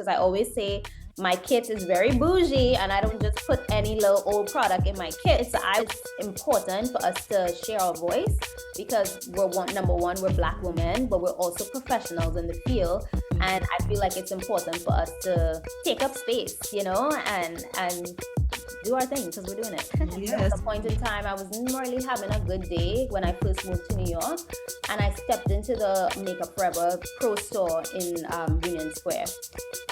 because I always say my kit is very bougie and I don't just put any little old product in my kit. It's important for us to share our voice because number one, we're Black women, but we're also professionals in the field. And I feel like it's important for us to take up space, and do our thing because we're doing it. Yes. There was a point in time I wasn't really having a good day when I first moved to New York, and I stepped into the Makeup Forever Pro store in Union Square.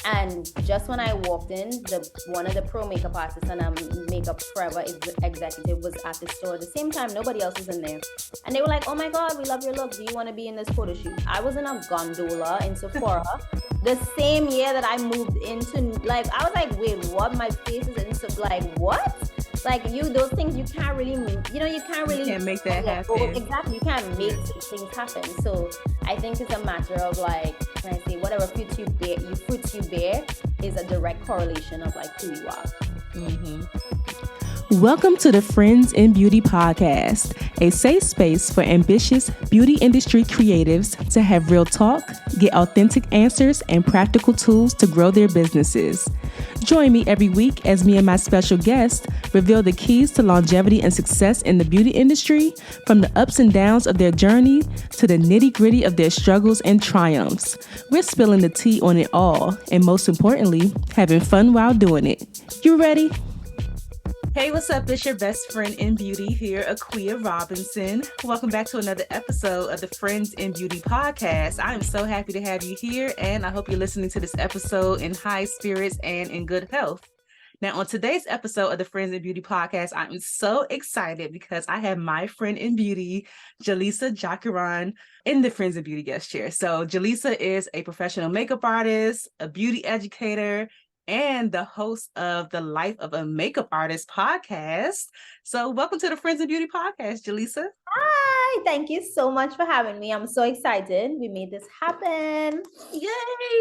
And just when I walked in, one of the pro makeup artists and Makeup Forever executive was at the store at the same time. Nobody else was in there, and they were like, "Oh my God, we love your look. Do you want to be in this photo shoot?" I was in a gondola in Sephora the same year that I moved into, like, I was like, wait, what? My face is in, like, what? Like, those things you can't really, you can't make that happen. Exactly, you can't make things happen. So I think it's a matter of, like, can I say, whatever fruits you bear is a direct correlation of, like, who you are. Mm-hmm. Welcome to the Friends in Beauty podcast, a safe space for ambitious beauty industry creatives to have real talk, get authentic answers, and practical tools to grow their businesses. Join me every week as me and my special guest reveal the keys to longevity and success in the beauty industry, from the ups and downs of their journey to the nitty-gritty of their struggles and triumphs. We're spilling the tea on it all, and most importantly, having fun while doing it. You ready? Hey, what's up? It's your best friend in beauty here, Aquia Robinson. Welcome back to another episode of the Friends in Beauty podcast. I am so happy to have you here, and I hope you're listening to this episode in high spirits and in good health. Now, on today's episode of the Friends in Beauty podcast, I'm so excited because I have my friend in beauty, Jaleesa Jaikaran, in the Friends in Beauty guest chair. So Jaleesa is a professional makeup artist, a beauty educator, and the host of the Life of a Makeup Artist podcast. So welcome to the Friends in Beauty podcast, Jaleesa. Hi, thank you so much for having me. I'm so excited. We made this happen. Yay!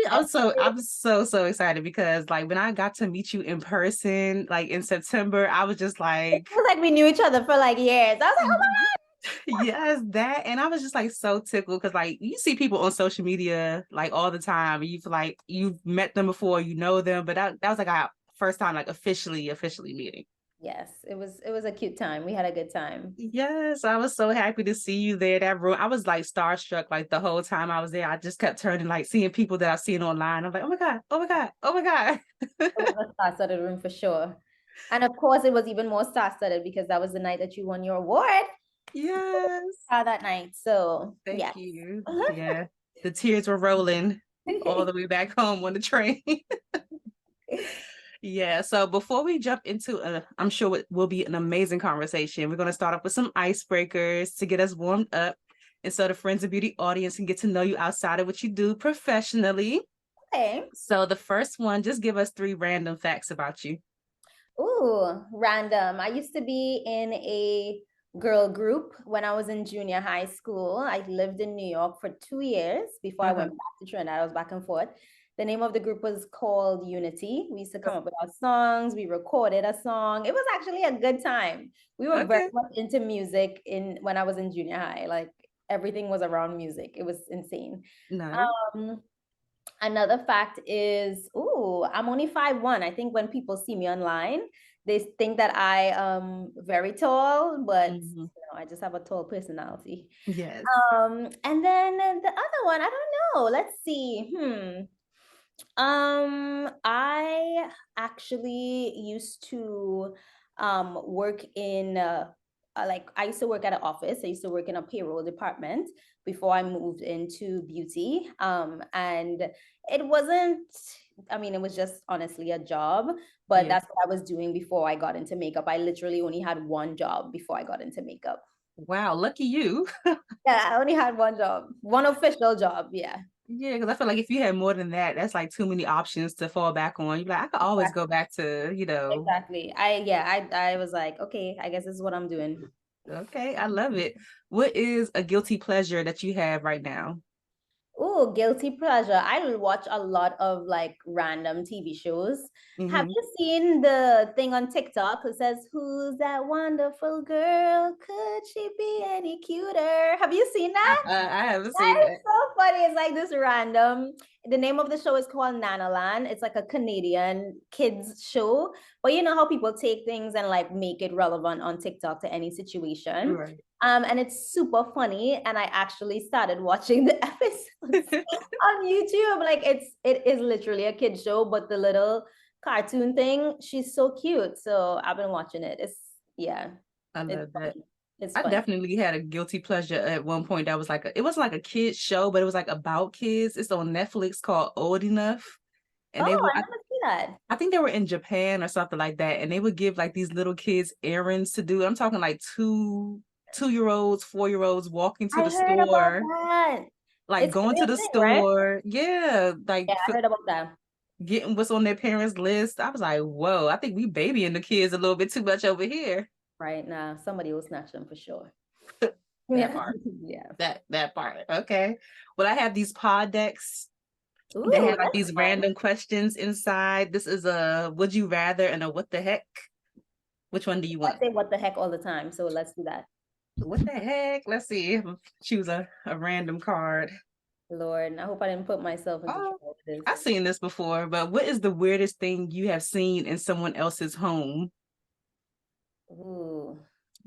I'm so excited because, like, when I got to meet you in person, like in September, I was just like, it was like we knew each other for like years. I was like, oh my God. Yes, that. And I was just like so tickled because, like, you see people on social media like all the time, and you've met them before, you know them, but that was like our first time like officially meeting. Yes, it was a cute time. We had a good time. Yes, I was so happy to see you there. That room, I was like starstruck like the whole time I was there. I just kept turning, like seeing people that I've seen online. I'm like, oh my God, oh my God, oh my God. It was a star-studded room for sure. And of course, it was even more star-studded because that was the night that you won your award. Yes. That night. So thank you. Yeah. The tears were rolling all the way back home on the train. Yeah. So before we jump into I'm sure it will be an amazing conversation, we're going to start off with some icebreakers to get us warmed up. And so the Friends of Beauty audience can get to know you outside of what you do professionally. Okay. So the first one, just give us 3 random facts about you. Ooh, random. I used to be in a girl group when I was in junior high school. I lived in New York for 2 years before I went back to Trinidad. I was back and forth. The name of the group was called Unity. We used to come up with our songs. We recorded a song. It was actually a good time. We were very much into music when I was in junior high. Like, everything was around music. It was insane. Nice. Another fact is, I'm only 5'1". I think when people see me online, they think that I am very tall, but I just have a tall personality. Yes. And then the other one, I don't know. Let's see. I actually used to work in I used to work at an office. I used to work in a payroll department before I moved into beauty. And it wasn't, it was just honestly a job, but that's what I was doing before I got into makeup. I literally only had one job before I got into makeup. Wow, lucky you. Yeah, I only had one job, one official job. Yeah. Yeah, because I feel like if you had more than that, that's like too many options to fall back on. You're like, I could always go back to, Exactly. I was like, okay, I guess this is what I'm doing. Okay, I love it. What is a guilty pleasure that you have right now? Oh, guilty pleasure. I watch a lot of like random TV shows. Have Hmm. you seen the thing on TikTok that says, "Who's that wonderful girl? Could she be any cuter?" Have you seen that? I haven't seen That is that. so funny. It's like this random. The name of the show is called Nanaland. It's like a Canadian kids show. But you know how people take things and like make it relevant on TikTok to any situation. Right. And it's super funny. And I actually started watching the episodes on YouTube. Like it is literally a kid show, but the little cartoon thing, she's so cute. So I've been watching it. It's yeah, I it's love that. funny. It's I funny. definitely had a guilty pleasure at one point that was like it wasn't like a kids show, but it was like about kids. It's on Netflix called Old Enough. And they Oh, were I never see that. I think they were in Japan or something like that. And they would give like these little kids errands to do. I'm talking like two-year olds, 4-year olds walking to I the heard about store, that. like It's a going to real the thing, right? store. Yeah, like Yeah, I heard about that. getting what's on their parents' list. I was like, whoa, I think we babying the kids a little bit too much over here. Right now, somebody will snatch them for sure. That Yeah, part. yeah. That part. Okay. Well, I have these pod decks. They Ooh, have like that's these fun. random questions inside. This is a would you rather and a what the heck. Which one do you I want? say what the heck all the time, so let's do that. What the heck? Let's see. Choose a random card. Lord, I hope I didn't put myself into Oh, trouble with this. I've seen this before, but what is the weirdest thing you have seen in someone else's home? Ooh,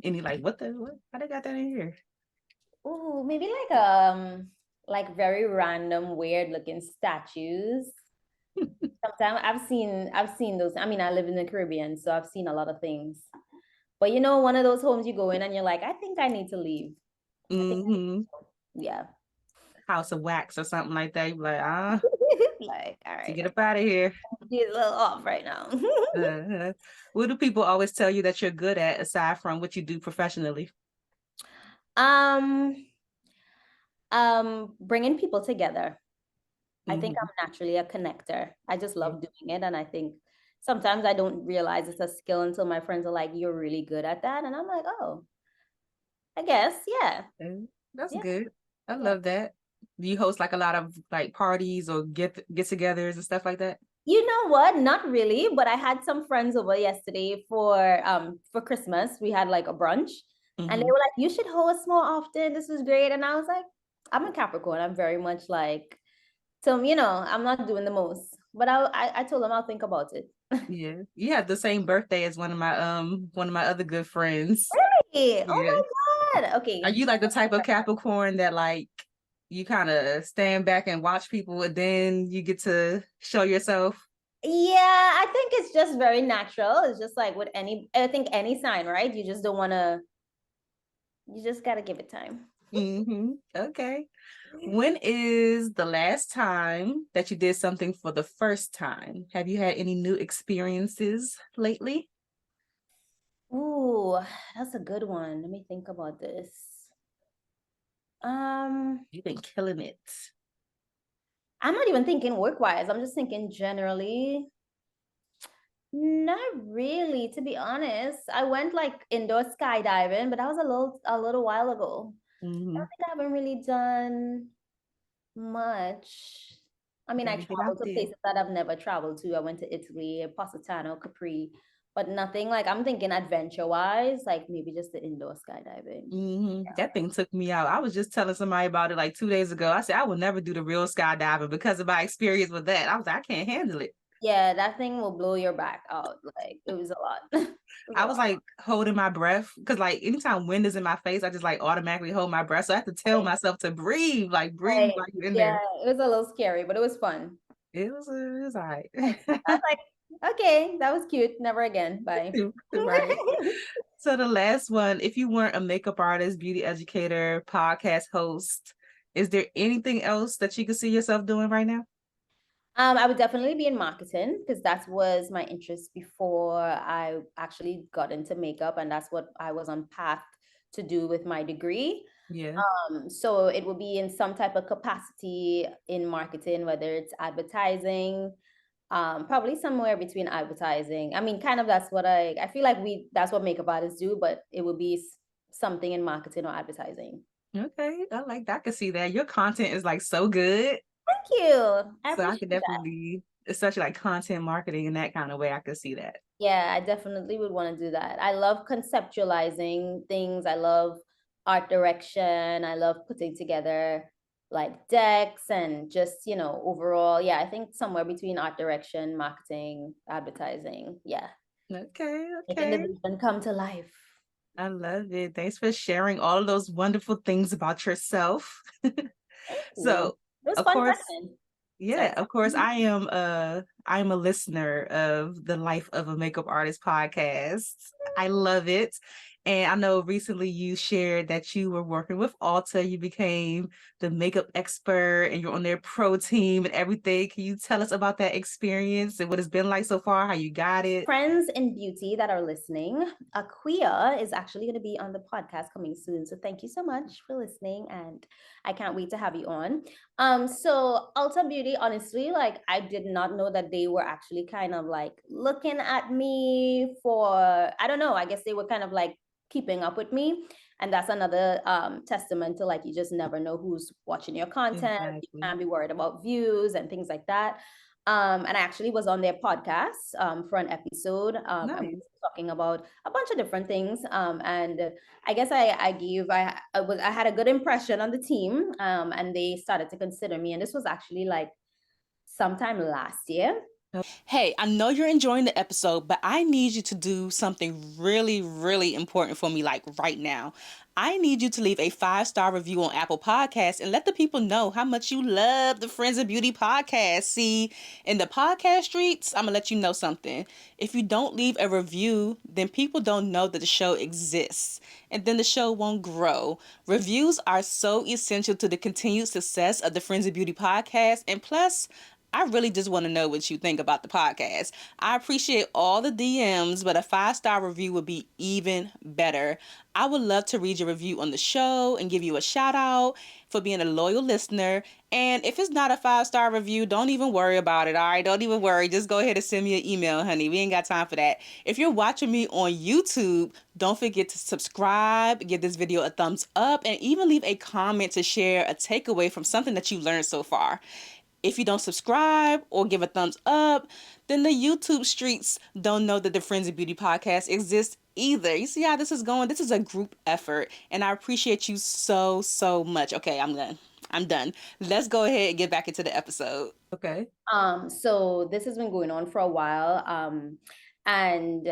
Any like what the what? How they got that in here? ooh, maybe like very random, weird looking statues. Sometimes I've seen those. I mean, I live in the Caribbean, so I've seen a lot of things. But you know, one of those homes you go in and you're like, I think I need to leave. I think, Mm-hmm. yeah. House of Wax or something like that. You be like, Like, all to right, get up out of here. she's a little off right now. Uh, what do people always tell you that you're good at aside from what you do professionally? um, bringing people together. I think Mm-hmm. I'm naturally a connector. I just love doing it, and I think sometimes I don't realize it's a skill until my friends are like, "You're really good at that," and I'm like, "Oh, I guess, yeah, Okay, that's yeah, good. I yeah." love that. Do you host like a lot of like parties or get-togethers and stuff like that? You know what? Not really, but I had some friends over yesterday for Christmas. We had like a brunch, and they Mm-hmm. were like, "You should host more often. This was great." And I was like, "I'm a Capricorn. I'm very much like, so I'm not doing the most." But I told them I'll think about it. Yeah. You have the same birthday as one of my other good friends. Hey, oh Yeah. my God. Are Okay. you like the type of Capricorn that like you kind of stand back and watch people and then you get to show yourself? Yeah, I think it's just very natural. It's just like with I think any sign, right? You just don't want to, you just got to give it time. Mm-hmm. Okay. When is the last time that you did something for the first time? Have you had any new experiences lately? Ooh, that's a good one. Let me think about this. Um, You've been killing it. I'm not even thinking work-wise. I'm just thinking generally. Not really, to be honest. I went like indoor skydiving, but that was a little while ago. I Mm-hmm. don't think I haven't really done much. I mean, I Gotta get out traveled to there. places that I've never traveled to. I went to Italy, Positano, Capri, but nothing like I'm thinking adventure-wise, like maybe just the indoor skydiving. Mm-hmm. That thing took me out. I was just telling somebody about it like 2 days ago. I said I will never do the real skydiving because of my experience with that. I was like, I can't handle it. Yeah, that thing will blow your back out. Like it was a lot. It was a I was lot. like holding my breath because like anytime wind is in my face, I just like automatically hold my breath. So I have to tell Right. myself to breathe, like breathe Right. while you're in Yeah, there. it was a little scary, but it was fun. It was all right. I was like, okay, that was cute. Never again. Bye. Right. So the last one, if you weren't a makeup artist, beauty educator, podcast host, is there anything else that you could see yourself doing right now? I would definitely be in marketing because that was my interest before I actually got into makeup, and that's what I was on path to do with my degree. Yeah. So it will be in some type of capacity in marketing, whether it's advertising, probably somewhere between advertising. I mean, kind of that's what I feel like that's what makeup artists do, but it would be something in marketing or advertising. Okay, I like that. I can see that. Your content is like so good. Thank you. I So I could appreciate that. definitely, especially like content marketing in that kind of way, I could see that. Yeah, I definitely would want to do that. I love conceptualizing things. I love art direction. I love putting together like decks and just, overall, yeah, I think somewhere between art direction, marketing, advertising. Yeah. Okay, Making the okay. vision come to life. I love it. Thanks for sharing all of those wonderful things about yourself. Thank you. So, It was of fun course, talking. yeah, Sorry. of course, I'm a listener of the Life of a Makeup Artist podcast. I love it. And I know recently you shared that you were working with Ulta. You became the makeup expert and you're on their pro team and everything. Can you tell us about that experience and what it's been like so far, how you got it? Friends in beauty that are listening, Aquia is actually going to be on the podcast coming soon. So thank you so much for listening, and I can't wait to have you on. So Ulta Beauty, honestly, like I did not know that they were actually kind of like looking at me for, I don't know, I guess they were kind of like keeping up with me. And that's another testament to like you just never know who's watching your content. You Exactly. can't be worried about views and things like that. And I actually was on their podcast for an episode, and we Nice. were talking about a bunch of different things. And I guess I had a good impression on the team, and they started to consider me. And this was actually like sometime last year. Hey, I know you're enjoying the episode, but I need you to do something really, really important for me, like right now. I need you to leave a 5-star review on Apple Podcasts and let the people know how much you love the Friends of Beauty podcast. See, in the podcast streets, I'm going to let you know something. If you don't leave a review, then people don't know that the show exists, and then the show won't grow. Reviews are so essential to the continued success of the Friends of Beauty podcast, and plus, I really just want to know what you think about the podcast. I appreciate all the DMs, but a 5-star review would be even better. I would love to read your review on the show and give you a shout out for being a loyal listener. And if it's not a 5-star review, don't even worry about it. All right, don't even worry. Just go ahead and send me an email, honey. We ain't got time for that. If you're watching me on YouTube, don't forget to subscribe, give this video a thumbs up, and even leave a comment to share a takeaway from something that you learned so far. If you don't subscribe or give a thumbs up, then the YouTube streets don't know that the Friends of Beauty podcast exists either. You see how this is going? This is a group effort, and I appreciate you so, so much. Okay, I'm done. I'm done. Let's go ahead and get back into the episode. Okay. So this has been going on for a while. And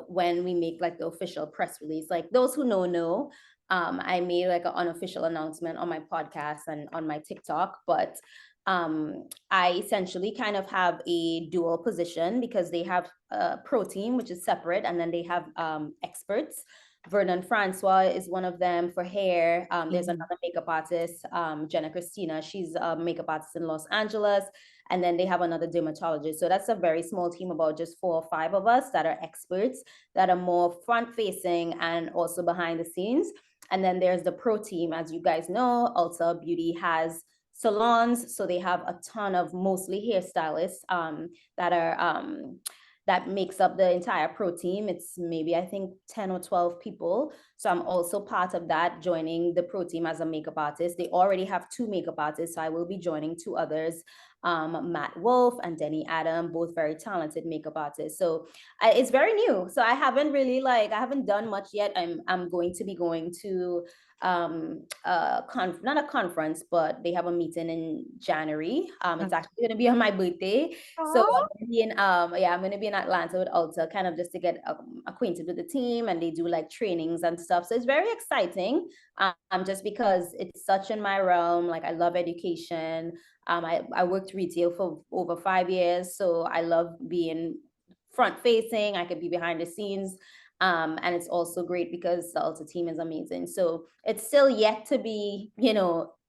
when we make like the official press release, like those who know, I made like an unofficial announcement on my podcast and on my TikTok, but I essentially kind of have a dual position because they have a pro team, which is separate, and then they have experts. Vernon Francois is one of them for hair. There's another makeup artist, Jenna Christina. She's a makeup artist in Los Angeles. And then they have another dermatologist. So that's a very small team, about just 4 or 5 of us that are experts, that are more front facing and also behind the scenes. And then there's the pro team. As you guys know, Ulta Beauty has salons. So they have a ton of mostly hairstylists that makes up the entire pro team. It's maybe, I think, 10 or 12 people. So I'm also part of that, joining the pro team as a makeup artist. They already have 2 makeup artists, so I will be joining 2 others, Matt Wolf and Denny Adam, both very talented makeup artists. So it's very new. So I haven't done much yet. I'm going to be going to not a conference, but they have a meeting in January. It's actually going to be on my birthday. So I'm gonna be in I'm going to be in Atlanta with Ulta, kind of just to get acquainted with the team, and they do like trainings and stuff. So it's very exciting, just because it's such in my realm. Like I love education. I worked retail for over 5 years, so I love being front facing. I could be behind the scenes. And it's also great because the Ulta team is amazing. So it's still yet to be,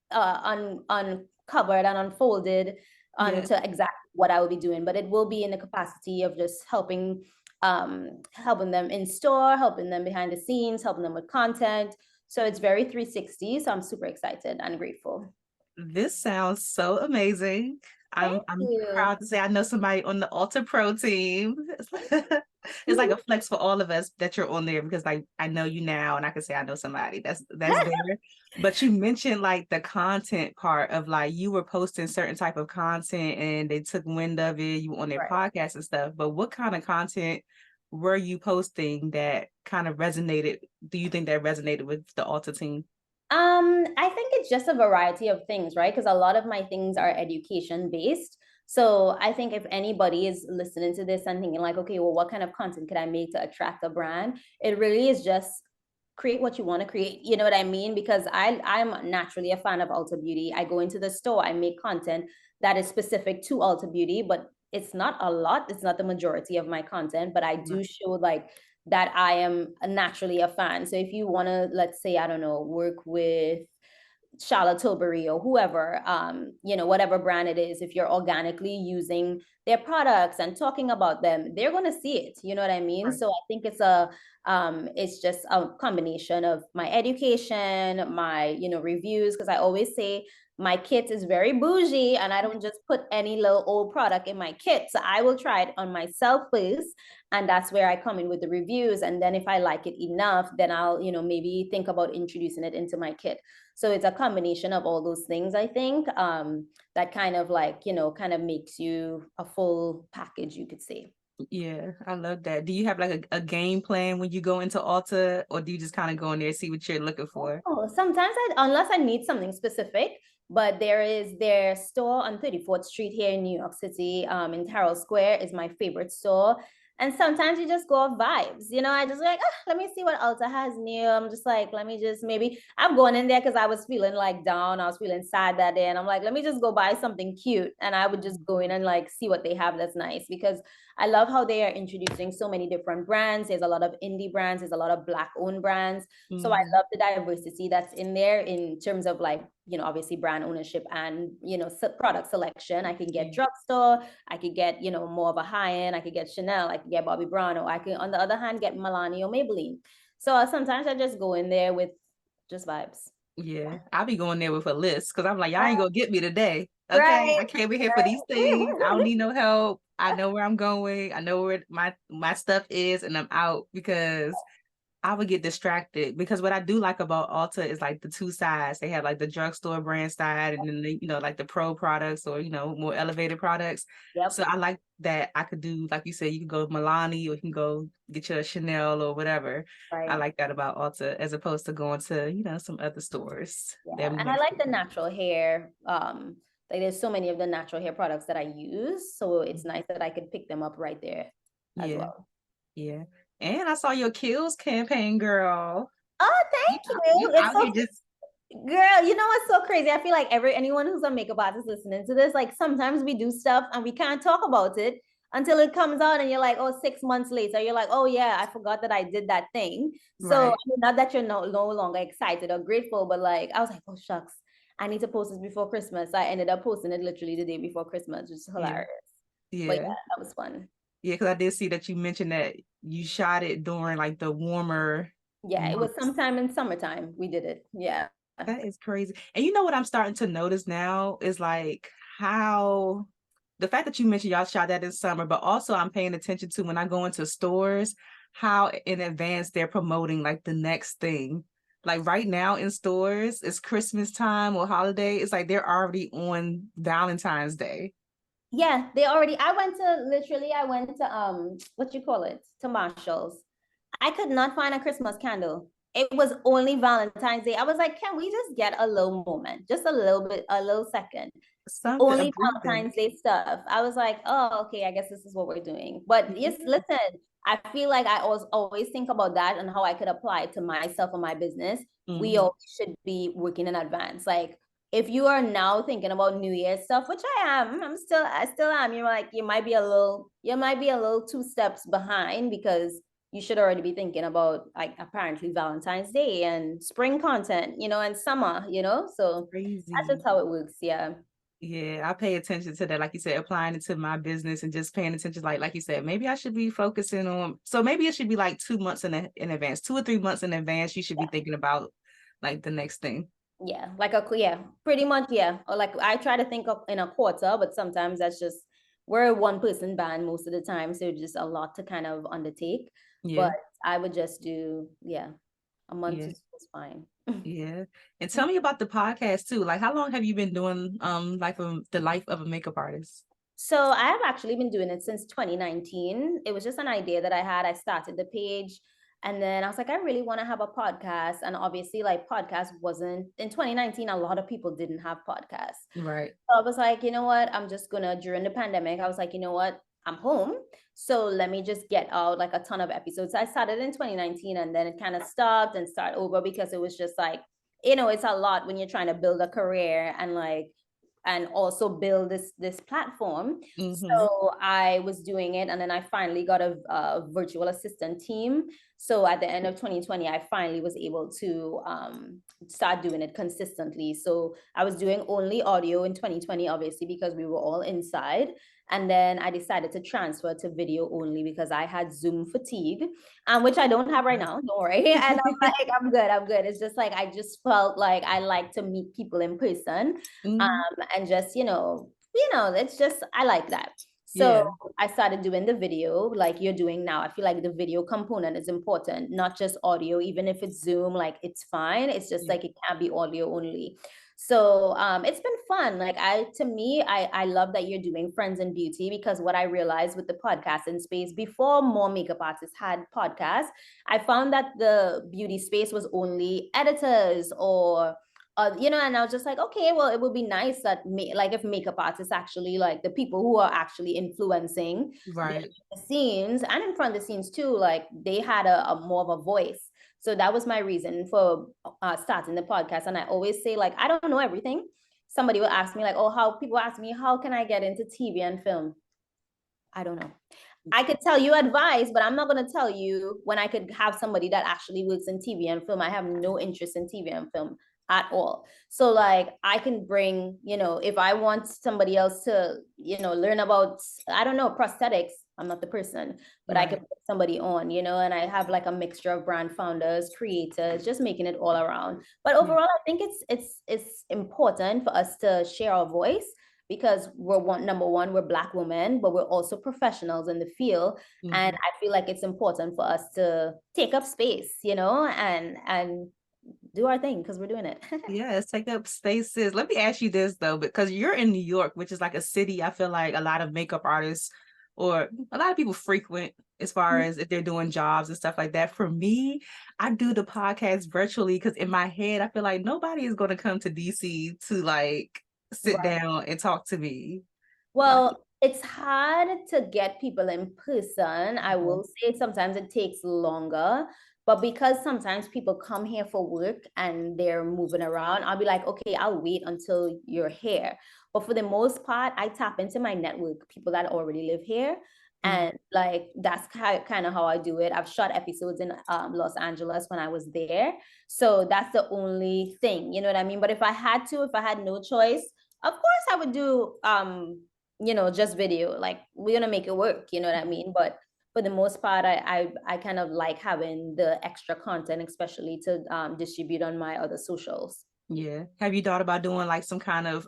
uncovered and unfolded onto exactly what I will be doing, but it will be in the capacity of just helping them in store, helping them behind the scenes, helping them with content. So it's very 360. So I'm super excited and grateful. This sounds so amazing. Thank I'm you. proud to say I know somebody on the Ulta Pro team. It's like a flex for all of us that you're on there because like I know you now and I can say I know somebody that's there. But you mentioned like the content part of like you were posting certain type of content and they took wind of it, you were on their Right. podcast and stuff. But what kind of content were you posting that kind of resonated? Do you think that resonated with the Ulta team? I think it's just a variety of things, right? Because a lot of my things are education based. So I think if anybody is listening to this and thinking like, okay, well, what kind of content could I make to attract a brand? It really is just create what you want to create. You know what I mean? Because I'm naturally a fan of Ulta Beauty. I go into the store, I make content that is specific to Ulta Beauty, but it's not a lot. It's not the majority of my content, but I do show like that I am naturally a fan. So if you want to, let's say, I don't know, work with Charlotte Tilbury or whoever, whatever brand it is, if you're organically using their products and talking about them, they're going to see it. You know what I mean? Right. So I think it's just a combination of my education, my, reviews, because I always say my kit is very bougie and I don't just put any little old product in my kit. So I will try it on myself first. And that's where I come in with the reviews. And then if I like it enough, then I'll, maybe think about introducing it into my kit. So it's a combination of all those things, I think, that kind of like, kind of makes you a full package, you could say. Yeah, I love that. Do you have like a game plan when you go into Ulta, or do you just kind of go in there and see what you're looking for? Oh, sometimes unless I need something specific, but there is their store on 34th Street here in New York City, in Herald Square is my favorite store. And sometimes you just go off vibes, I just like, let me see what Ulta has new. I'm just like, let me just maybe I'm going in there because I was feeling like down. I was feeling sad that day. And I'm like, let me just go buy something cute. And I would just go in and like see what they have that's nice because I love how they are introducing so many different brands. There's a lot of indie brands, there's a lot of Black owned brands. So I Mhm. love the diversity that's in there in terms of like, obviously brand ownership and, product selection. I can get drugstore, I could get, more of a high end, I could get Chanel, I could get Bobbi Brown, or I can, on the other hand, get Milani or Maybelline. So sometimes I just go in there with just vibes. Yeah, I'll be going there with a list because I'm like, y'all ain't gonna get me today. Okay, Right. I came in here for these things. I don't Right. need no help. I know where I'm going. I know where my stuff is, and I'm out because I would get distracted because what I do like about Ulta is like the two sides. They have like the drugstore brand side and then like the pro products or more elevated products. Yep. So I like that I could do, like you said, you can go Milani or you can go get your Chanel or whatever. I Right. like that about Ulta as opposed to going to, some other stores that Yeah. we And may I like the see. natural hair. Like there's so many of the natural hair products that I use. So it's nice that I could pick them up right there as Yeah, well. yeah. And I saw your Kills campaign, girl. Oh, You thank out, you. you It's out here so just girl, you know what's so crazy? I feel like anyone who's a makeup artist listening to this, like sometimes we do stuff and we can't talk about it until it comes out and you're like, oh, 6 months later, you're like, oh yeah, I forgot that I did that thing. So I right. mean, not that you're no longer excited or grateful, but like I was like, oh shucks, I need to post this before Christmas. I ended up posting it literally the day before Christmas, which is Yeah, hilarious. But yeah. yeah, that was fun. Yeah, because I did see that you mentioned that you shot it during like the warmer Yeah, it was months. sometime in summertime we did it. Yeah. That is crazy. And you know what I'm starting to notice now is like how the fact that you mentioned y'all shot that in summer, but also I'm paying attention to when I go into stores, how in advance they're promoting like the next thing. Like right now in stores, it's Christmas time or holiday. It's like they're already on Valentine's Day. Yeah, I went to what you call it? To Marshall's. I could not find a Christmas candle. It was only Valentine's Day. I was like, can we just get a little moment? Just a little bit, a little second. Something, a Only breather. Valentine's Day stuff. I was like, oh, okay, I guess this is what we're doing. But yes, listen, I feel like I always think about that and how I could apply it to myself and my business. We Mhm. all should be working in advance. Like if you are now thinking about New Year's stuff, which I still am. You're like, you might be a little two steps behind because you should already be thinking about like apparently Valentine's Day and spring content, and summer, So that's Crazy. just how it works. Yeah. Yeah, I pay attention to that. Like you said, applying it to my business and just paying attention. Like you said, maybe I should be focusing on. So maybe it should be like 2 months in advance, 2 or 3 months in advance. You should be thinking about like the next thing. Yeah, pretty much, yeah. Or like I try to think of in a quarter, but sometimes that's just we're a one person band most of the time, so just a lot to kind of undertake. Yeah, But I would just do, yeah, a month yeah, is fine. yeah. And tell me about the podcast too. Like, how long have you been doing the life of a makeup artist? So I have actually been doing it since 2019. It was just an idea that I had. I started the page and then I was like, I really want to have a podcast. And obviously, like podcast wasn't in 2019, a lot of people didn't have podcasts. Right. So I was like, you know what? I'm just gonna during the pandemic, I was like, you know what? I'm home. So let me just get out like a ton of episodes. I started in 2019 and then it kind of stopped and start over because it was just like, it's a lot when you're trying to build a career and also build this platform. Mm-hmm. So I was doing it, and then I finally got a virtual assistant team. So at the end of 2020, I finally was able to start doing it consistently. So I was doing only audio in 2020, obviously, because we were all inside. And then I decided to transfer to video only because I had Zoom fatigue, which I don't have right now. Don't worry. And I'm like, I'm good. I'm good. It's just like I just felt like I like to meet people in person, Mm-hmm. and just it's just I like that. So Yeah. I started doing the video like you're doing now. I feel like the video component is important, not just audio. Even if it's Zoom, like it's fine. It's just Yeah. like it can't be audio only. So it's been fun. Like to me, I love that you're doing Friends in Beauty, because what I realized with the podcasting space before more makeup artists had podcasts, I found that the beauty space was only editors or and I was just like, okay, well, it would be nice that like if makeup artists actually like the people who are actually influencing Right. the scenes and in front of the scenes too, like they had a more of a voice. So that was my reason for starting the podcast. And I always say, like, I don't know everything. Somebody will ask me, like, oh, how people ask me, how can I get into TV and film? I don't know. I could tell you advice, but I'm not going to tell you when I could have somebody that actually works in TV and film. I have no interest in TV and film at all. So like I can bring, if I want somebody else to, learn about, I don't know, prosthetics, I'm not the person, but I can Right. put somebody on, and I have like a mixture of brand founders, creators, just making it all around. But Yeah. overall, I think it's important for us to share our voice because number one, we're Black women, but we're also professionals in the field. And Mm-hmm. I feel like it's important for us to take up space, and do our thing because we're doing it. Yes, take up spaces. Let me ask you this though, because you're in New York, which is like a city I feel like a lot of makeup artists or a lot of people frequent as far as if they're doing jobs and stuff like that. For me, I do the podcast virtually because in my head, I feel like nobody is going to come to DC to like sit Right. down and talk to me. Like, Well, it's hard to get people in person. I okay. will say sometimes it takes longer, but because sometimes people come here for work and they're moving around, I'll be like, okay, I'll wait until you're here. But for the most part, I tap into my network, people that already live here. Mm, And like that's kind of how I do it. I've shot episodes in Los Angeles when I was there. So that's the only thing, you know what I mean? But if I had no choice, of course I would do just video. Like we're gonna make it work, you know what I mean? But for the most part, I kind of like having the extra content, especially to distribute on my other socials. yeah. Have you thought about doing like some kind of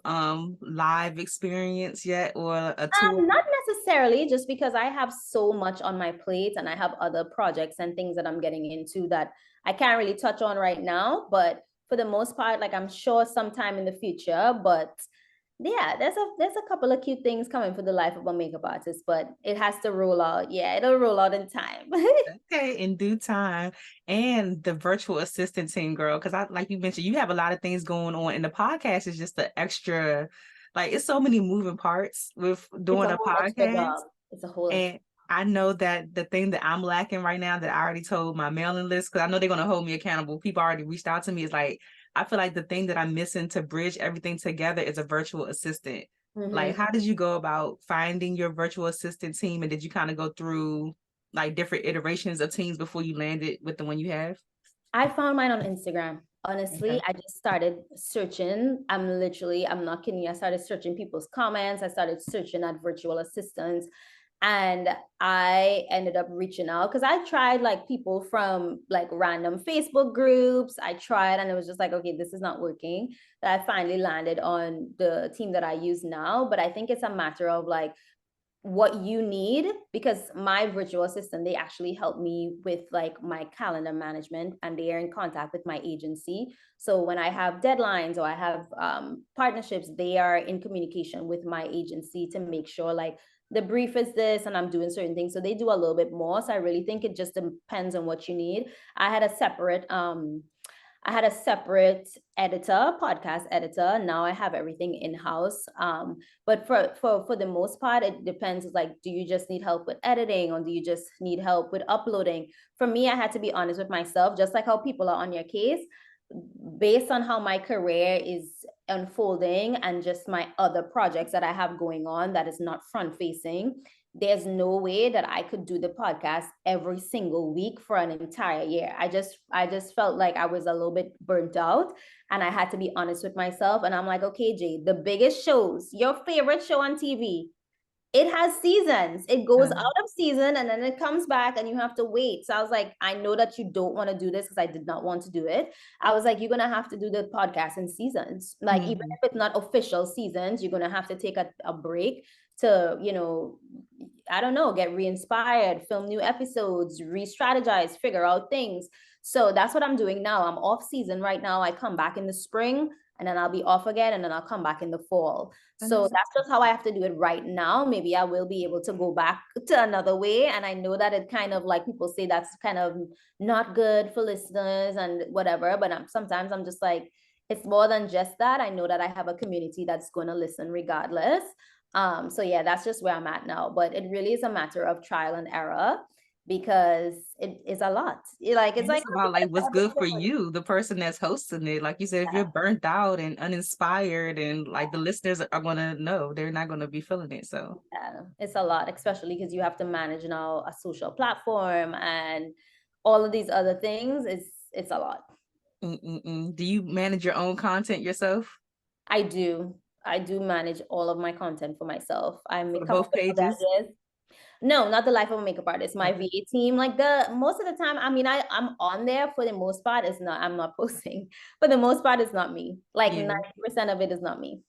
live experience yet or a tour? Not necessarily, just because I have so much on my plate and I have other projects and things that I'm getting into that I can't really touch on right now. But for the most part, like I'm sure sometime in the future, but yeah, there's a couple of cute things coming for the life of a makeup artist, but it has to roll out. Yeah, it'll roll out in time. Okay, in due time. And the virtual assistant team, girl, because I like you mentioned, you have a lot of things going on, and the podcast is just the extra, like it's so many moving parts with It's doing a a whole extra podcast. job. It's a whole extra. And I know that the thing that I'm lacking right now that I already told my mailing list, because I know they're gonna hold me accountable. People already reached out to me, is like I feel like the thing that I'm missing to bridge everything together is a virtual assistant. Like, Mhm. how did you go about finding your virtual assistant team? And did you kind of go through like different iterations of teams before you landed with the one you have? I found mine on Instagram. Okay. Honestly, I just started searching. I'm not kidding you. I started searching people's comments. I started searching at virtual assistants. And I ended up reaching out because I tried like people from like random Facebook groups. I tried and it was just like, okay, this is not working. That I finally landed on the team that I use now. But I think it's a matter of like what you need, because my virtual assistant, they actually help me with like my calendar management, and they are in contact with my agency. So when I have deadlines or I have partnerships, they are in communication with my agency to make sure like the brief is this and I'm doing certain things. So they do a little bit more. So I really think it just depends on what you need. I had a separate editor, podcast editor. Now I have everything in house. But for the most part, it depends. Like, do you just need help with editing, or do you just need help with uploading? For me, I had to be honest with myself, just like how people are on your case, based on how my career is unfolding and just my other projects that I have going on that is not front facing. There's no way that I could do the podcast every single week for an entire year. I just felt like I was a little bit burnt out, and I had to be honest with myself. And I'm like, okay, Jade, the biggest shows, your favorite show on TV, it has seasons. It goes out of season and then it comes back and you have to wait. So I was like, I know that you don't want to do this because I did not want to do it. I was like, you're going to have to do the podcast in seasons. Like, even if it's not official seasons, you're going to have to take a break to, I don't know, get re-inspired, film new episodes, re-strategize, figure out things. So that's what I'm doing now. I'm off season right now. I come back in the spring and then I'll be off again and then I'll come back in the fall. So that's just how I have to do it right now. Maybe I will be able to go back to another way. And I know that it kind of, like, people say that's kind of not good for listeners and whatever, but sometimes I'm just like, it's more than just that. I know that I have a community that's going to listen regardless. So yeah, that's just where I'm at now. But it really is a matter of trial and error, because it is a lot. It's like about like what's good for you, the person that's hosting it. Like you said, if you're burnt out and uninspired, and like the listeners are gonna know, they're not gonna be feeling it. So yeah, it's a lot, especially because you have to manage now a social platform and all of these other things. It's a lot. do you manage your own content yourself I do. I do manage all of my content for myself. I'm a for couple both of pages? badges. No, not the life of a makeup artist. My Okay. VA team, like, the most of the time, I mean, I'm on there. For the most part, it's not, I'm not posting. For the most part, it's not me. Like Yeah. 90% of it is not me.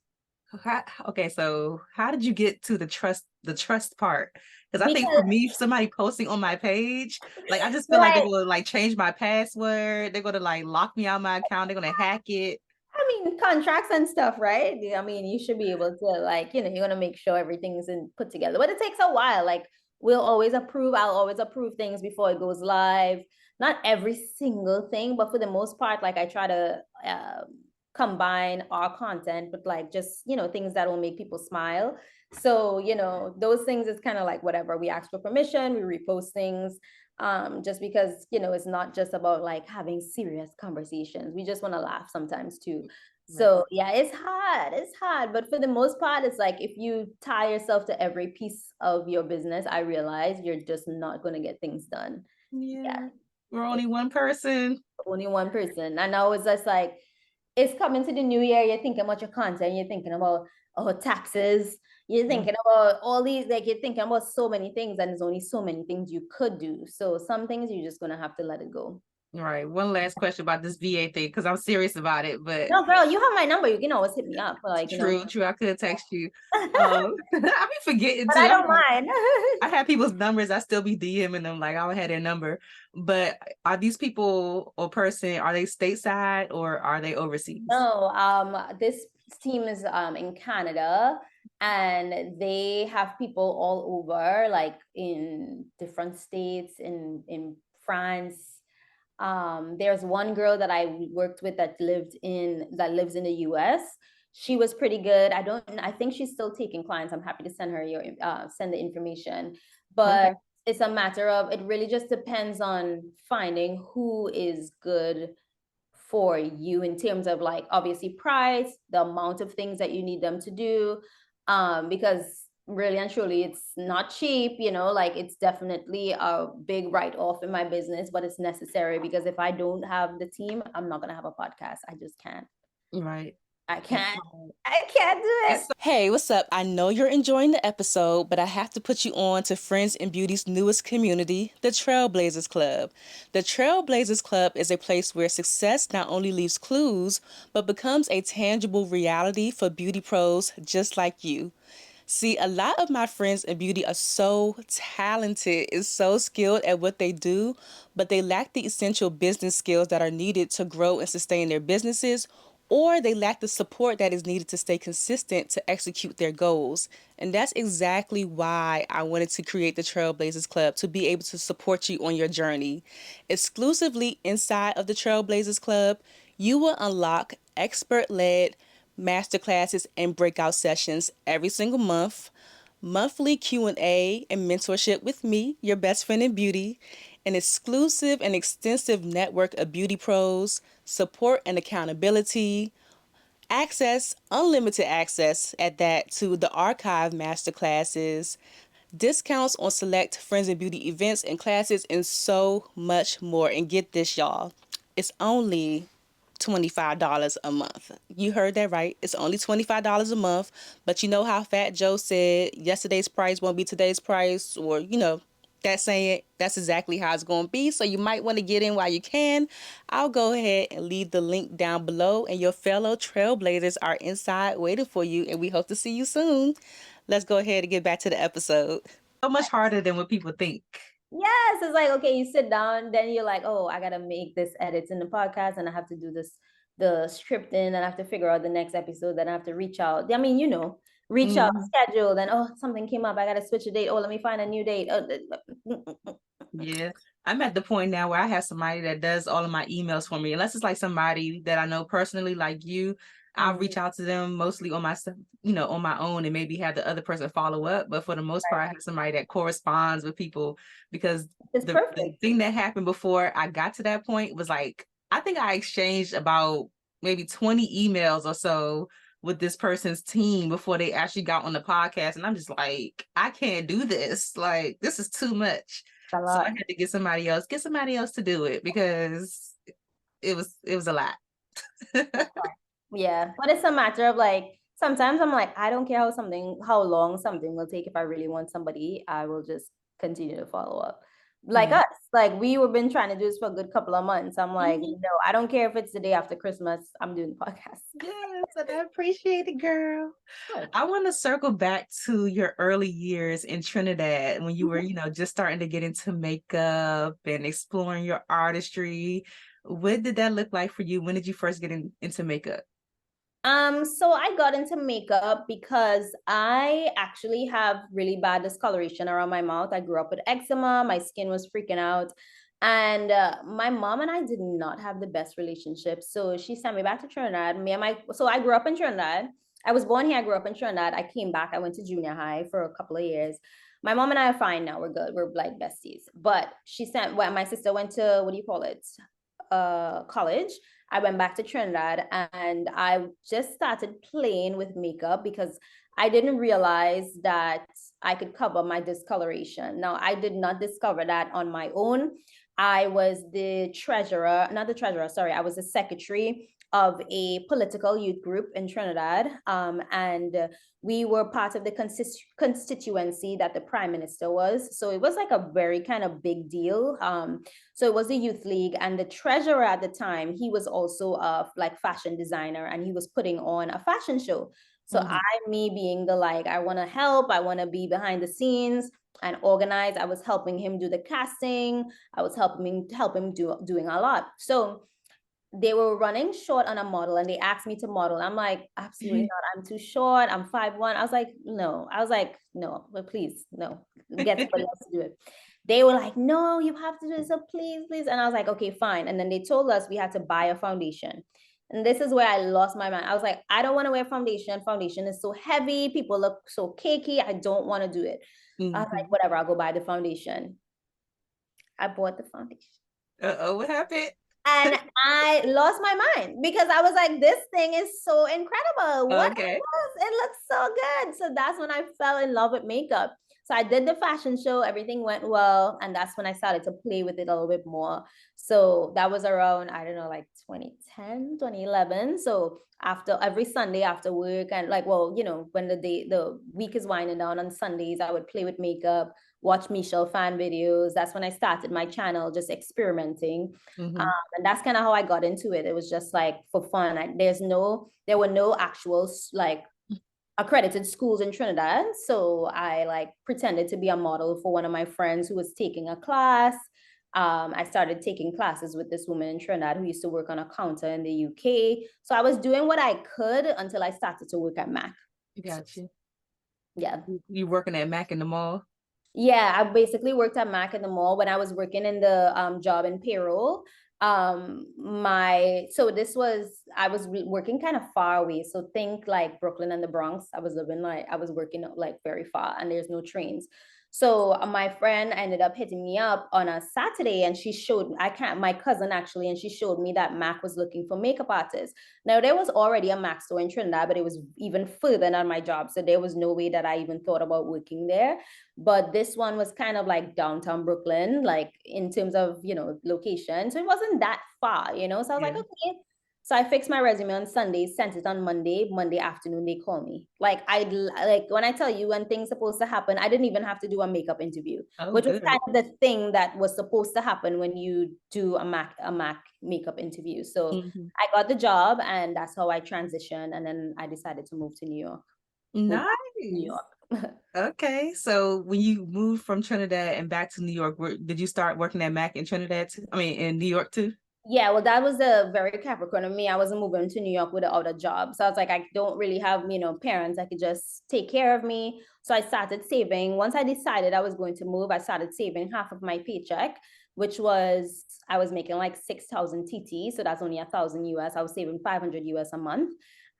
Okay, so how did you get to the trust part? Because I think for Because, me, somebody posting on my page, like I just feel like they're right, gonna like change my password, they're gonna like lock me out of my account, they're gonna hack it. I mean, contracts and stuff, right? I mean, you should be able to, like, you want to make sure everything's put together, but it takes a while. Like, I'll always approve things before it goes live. Not every single thing, but for the most part, like, I try to combine our content with, like, just, things that will make people smile. So, those things is kind of like whatever. We ask for permission, we repost things, just because, it's not just about like having serious conversations. We just want to laugh sometimes too. Right. So yeah, it's hard, but for the most part, it's like, if you tie yourself to every piece of your business, I realize you're just not going to get things done. Yeah, Yeah. We're only one person. only one person. And now it's just like, it's coming to the new year, you're thinking about your content, you're thinking about, taxes, you're thinking about all these, like, you're thinking about so many things, and there's only so many things you could do. So some things you're just gonna have to let it go. Right. One last question about this VA thing, because I'm serious about it, but No, girl, you have my number. You can always hit me up. Like, true. I could text you. but I be forgetting too. I don't mind. I have people's numbers. I still be DMing them like I had their number. But are these people or person, are they stateside or are they overseas? No, this team is in Canada, and they have people all over, like in different states, in France. There's one girl that I worked with that lives in the US. She was pretty good. I think she's still taking clients. I'm happy to send the information. Okay. But it's a matter of, it really just depends on finding who is good for you, in terms of, like, obviously price, the amount of things that you need them to do. Because really and truly, it's not cheap, like, it's definitely a big write-off in my business, but it's necessary, because if I don't have the team, I'm not going to have a podcast. I just can't. Right. I can't. I can't do it. Hey, what's up? I know you're enjoying the episode, but I have to put you on to Friends in Beauty's newest community, the Trailblazers Club. The Trailblazers Club is a place where success not only leaves clues, but becomes a tangible reality for beauty pros just like you. See, a lot of my friends in beauty are so talented and so skilled at what they do, but they lack the essential business skills that are needed to grow and sustain their businesses, or they lack the support that is needed to stay consistent to execute their goals. And that's exactly why I wanted to create the Trailblazers Club, to be able to support you on your journey. Exclusively inside of the Trailblazers Club, you will unlock expert led masterclasses and breakout sessions every single month, monthly Q&A and mentorship with me, your best friend in beauty, an exclusive and extensive network of beauty pros, support and accountability, access, unlimited access at that, to the archive masterclasses, discounts on select Friends in Beauty events and classes, and so much more. And get this, y'all, it's only $25 a month. You heard that right. It's only $25 a month. But you know how Fat Joe said yesterday's price won't be today's price, or, that saying, that's exactly how it's going to be. So you might want to get in while you can. I'll go ahead and leave the link down below, and your fellow trailblazers are inside waiting for you, and we hope to see you soon. Let's go ahead and get back to the episode. So much harder than what people think. Yes, it's like, okay, you sit down, then you're like, oh, I gotta make this edits in the podcast, and I have to do the scripting, and I have to figure out the next episode, then I have to reach out. I mean, reach out, schedule, then oh, something came up, I gotta switch a date. Oh, let me find a new date. Yeah. I'm at the point now where I have somebody that does all of my emails for me. Unless it's like somebody that I know personally, like you, I'll reach out to them mostly on my stuff, on my own, and maybe have the other person follow up. But for the most part, I have somebody that corresponds with people, because the thing that happened before I got to that point was like, I think I exchanged about maybe 20 emails or so with this person's team before they actually got on the podcast. And I'm just like, I can't do this. Like, this is too much. So I had to get somebody else to do it, because it was a lot. Yeah, but it's a matter of like, sometimes I'm like, I don't care how long something will take. If I really want somebody, I will just continue to follow up. Like us, like we have been trying to do this for a good couple of months. I'm like, no, I don't care if it's the day after Christmas, I'm doing the podcast. Yes, and I appreciate it, girl. I want to circle back to your early years in Trinidad, when you were, just starting to get into makeup and exploring your artistry. What did that look like for you? When did you first get into makeup? So I got into makeup because I actually have really bad discoloration around my mouth. I grew up with eczema. My skin was freaking out. And my mom and I did not have the best relationship. So she sent me back to Trinidad. So I grew up in Trinidad. I was born here. I grew up in Trinidad. I came back. I went to junior high for a couple of years. My mom and I are fine now. We're good. We're like besties. But my sister went to, what do you call it? College. I went back to Trinidad, and I just started playing with makeup because I didn't realize that I could cover my discoloration. Now, I did not discover that on my own. I was I was the secretary of a political youth group in Trinidad. And we were part of the constituency that the prime minister was. So it was like a very kind of big deal. So it was the youth league, and the treasurer at the time, he was also a like fashion designer, and he was putting on a fashion show. So me being the like, I want to help, I want to be behind the scenes and organize. I was helping him do the casting. I was helping him doing a lot. So they were running short on a model, and they asked me to model. I'm like, absolutely not. I'm too short. I'm 5'1". I was like, no, but please, no, get somebody else to do it. They were like, no, you have to do it. So please. And I was like, okay, fine. And then they told us we had to buy a foundation. And this is where I lost my mind. I was like, I don't want to wear foundation. Foundation is so heavy. People look so cakey. I don't want to do it. I was like, whatever, I'll go buy the foundation. I bought the foundation. What happened? And I lost my mind because I was like, this thing is so incredible. What? Okay. It looks so good. So that's when I fell in love with makeup. So I did the fashion show, everything went well. And that's when I started to play with it a little bit more. So that was around, I don't know, like 2010, 2011. So after every Sunday after work, and like, well, when the week is winding down on Sundays, I would play with makeup, watch Michelle fan videos. That's when I started my channel, just experimenting. Mm-hmm. And that's kind of how I got into it. It was just like for fun. There were no actual like accredited schools in Trinidad. So I like pretended to be a model for one of my friends who was taking a class. I started taking classes with this woman in Trinidad who used to work on a counter in the UK. So I was doing what I could until I started to work at Mac. Gotcha. Yeah. You working at Mac in the mall? Yeah, I basically worked at Mac in the mall when I was working in the job in payroll. So this was I was working kind of far away. So think like Brooklyn and the Bronx. I was working like very far, and there's no trains. So my friend ended up hitting me up on a Saturday, and she showed I can't my cousin actually, and she showed me that Mac was looking for makeup artists. Now there was already a Mac store in Trinidad, but it was even further than my job, so there was no way that I even thought about working there. But this one was kind of like downtown Brooklyn, like in terms of location, so it wasn't that far. So I was like, Yeah. okay. So I fixed my resume on Sunday, sent it on Monday afternoon they call me. Like when I tell you, when things supposed to happen, I didn't even have to do a makeup interview, Oh, which was good. kind of the thing that was supposed to happen when you do a Mac makeup interview. So Mm-hmm. I got the job, and that's how I transitioned, and then I decided to move to New York. Move to New Nice. York. Okay, so when you moved from Trinidad and back to New York, did you start working at Mac in Trinidad too? I mean, in New York too? Yeah, well, that was a very Capricorn of me. I wasn't moving to New York without a job. So I was like, I don't really have, parents that could just take care of me. So I started saving. Once I decided I was going to move, I started saving half of my paycheck, which was, I was making like 6,000 TT. So that's only 1,000 US. I was saving 500 US a month.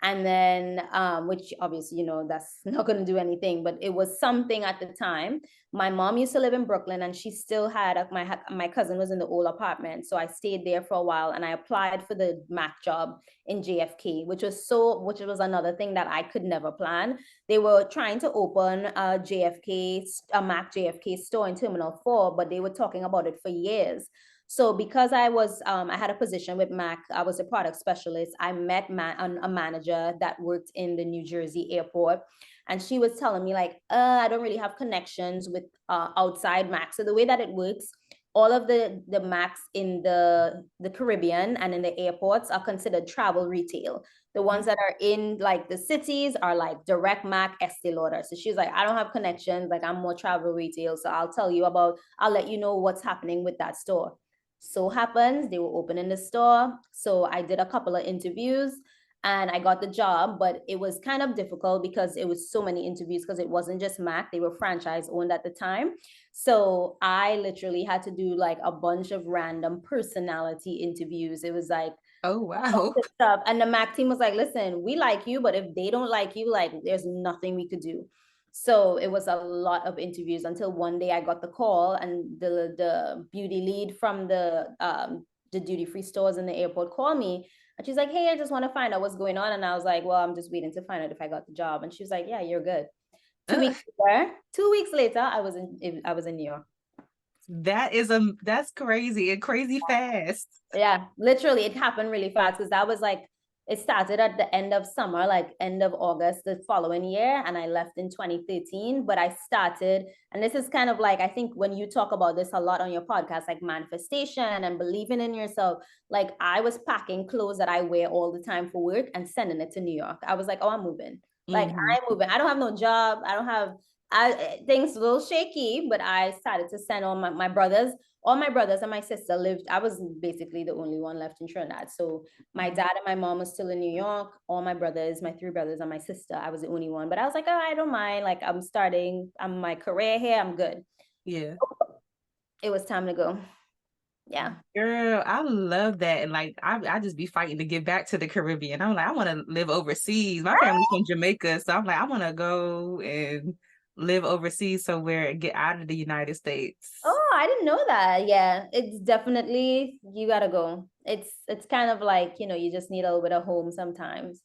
And then, which obviously, that's not going to do anything, but it was something at the time. My mom used to live in Brooklyn, and she still had my cousin was in the old apartment. So I stayed there for a while, and I applied for the Mac job in JFK, which was another thing that I could never plan. They were trying to open a Mac JFK store in Terminal 4, but they were talking about it for years. So because I had a position with Mac, I was a product specialist. I met a manager that worked in the New Jersey airport, and she was telling me like, I don't really have connections with outside Mac. So the way that it works, all of the Macs in the Caribbean and in the airports are considered travel retail. The ones that are in like the cities are like direct Mac, Estee Lauder. So she's like, I don't have connections. Like I'm more travel retail. So I'll let you know what's happening with that store. So happens they were opening the store. So I did a couple of interviews and I got the job, but it was kind of difficult because it was so many interviews because it wasn't just Mac, they were franchise owned at the time. So I literally had to do like a bunch of random personality interviews. It was like Oh, wow. stuff. And the Mac team was like, listen, we like you, but if they don't like you, like there's nothing we could do. So it was a lot of interviews until one day I got the call, and the beauty lead from the duty free stores in the airport called me, and she's like, hey, I just want to find out what's going on. And I was like, well, I'm just waiting to find out if I got the job. And she was like, yeah, you're good. Two Uh, weeks later, 2 weeks later, I was in New York. that's crazy and crazy fast. Yeah, literally, it happened really fast because that was like it started at the end of summer, like end of August the following year, and I left in 2013. But I started, and this is kind of like I think when you talk about this a lot on your podcast, like manifestation and believing in yourself. Like I was packing clothes that I wear all the time for work and sending it to New York. I was like, oh, I'm moving. Like Hmm. I'm moving. I don't have no job. I don't have. Things a little shaky, but I started to send all my brothers and my sister lived. I was basically the only one left in Trinidad. So my dad and my mom was still in New York. All my brothers, my three brothers and my sister, I was the only one. But I was like, oh, I don't mind. Like I'm my career here. I'm good. Yeah. It was time to go. Yeah. Girl, I love that. And like I just be fighting to get back to the Caribbean. I'm like, I want to live overseas. My family's from Jamaica, so I'm like, I want to go and live overseas somewhere and get out of the United States. Oh, I didn't know that. Yeah, it's definitely you gotta go. It's kind of like, you just need a little bit of home sometimes.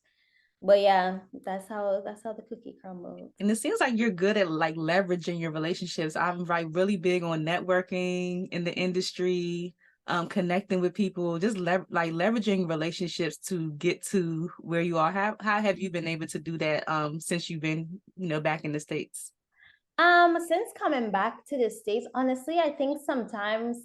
But yeah, that's how the cookie crumbles. And it seems like you're good at like leveraging your relationships. I'm like really big on networking in the industry, connecting with people, just like leveraging relationships to get to where you are. How have you been able to do that since you've been, back in the States? Since coming back to the States, honestly, I think sometimes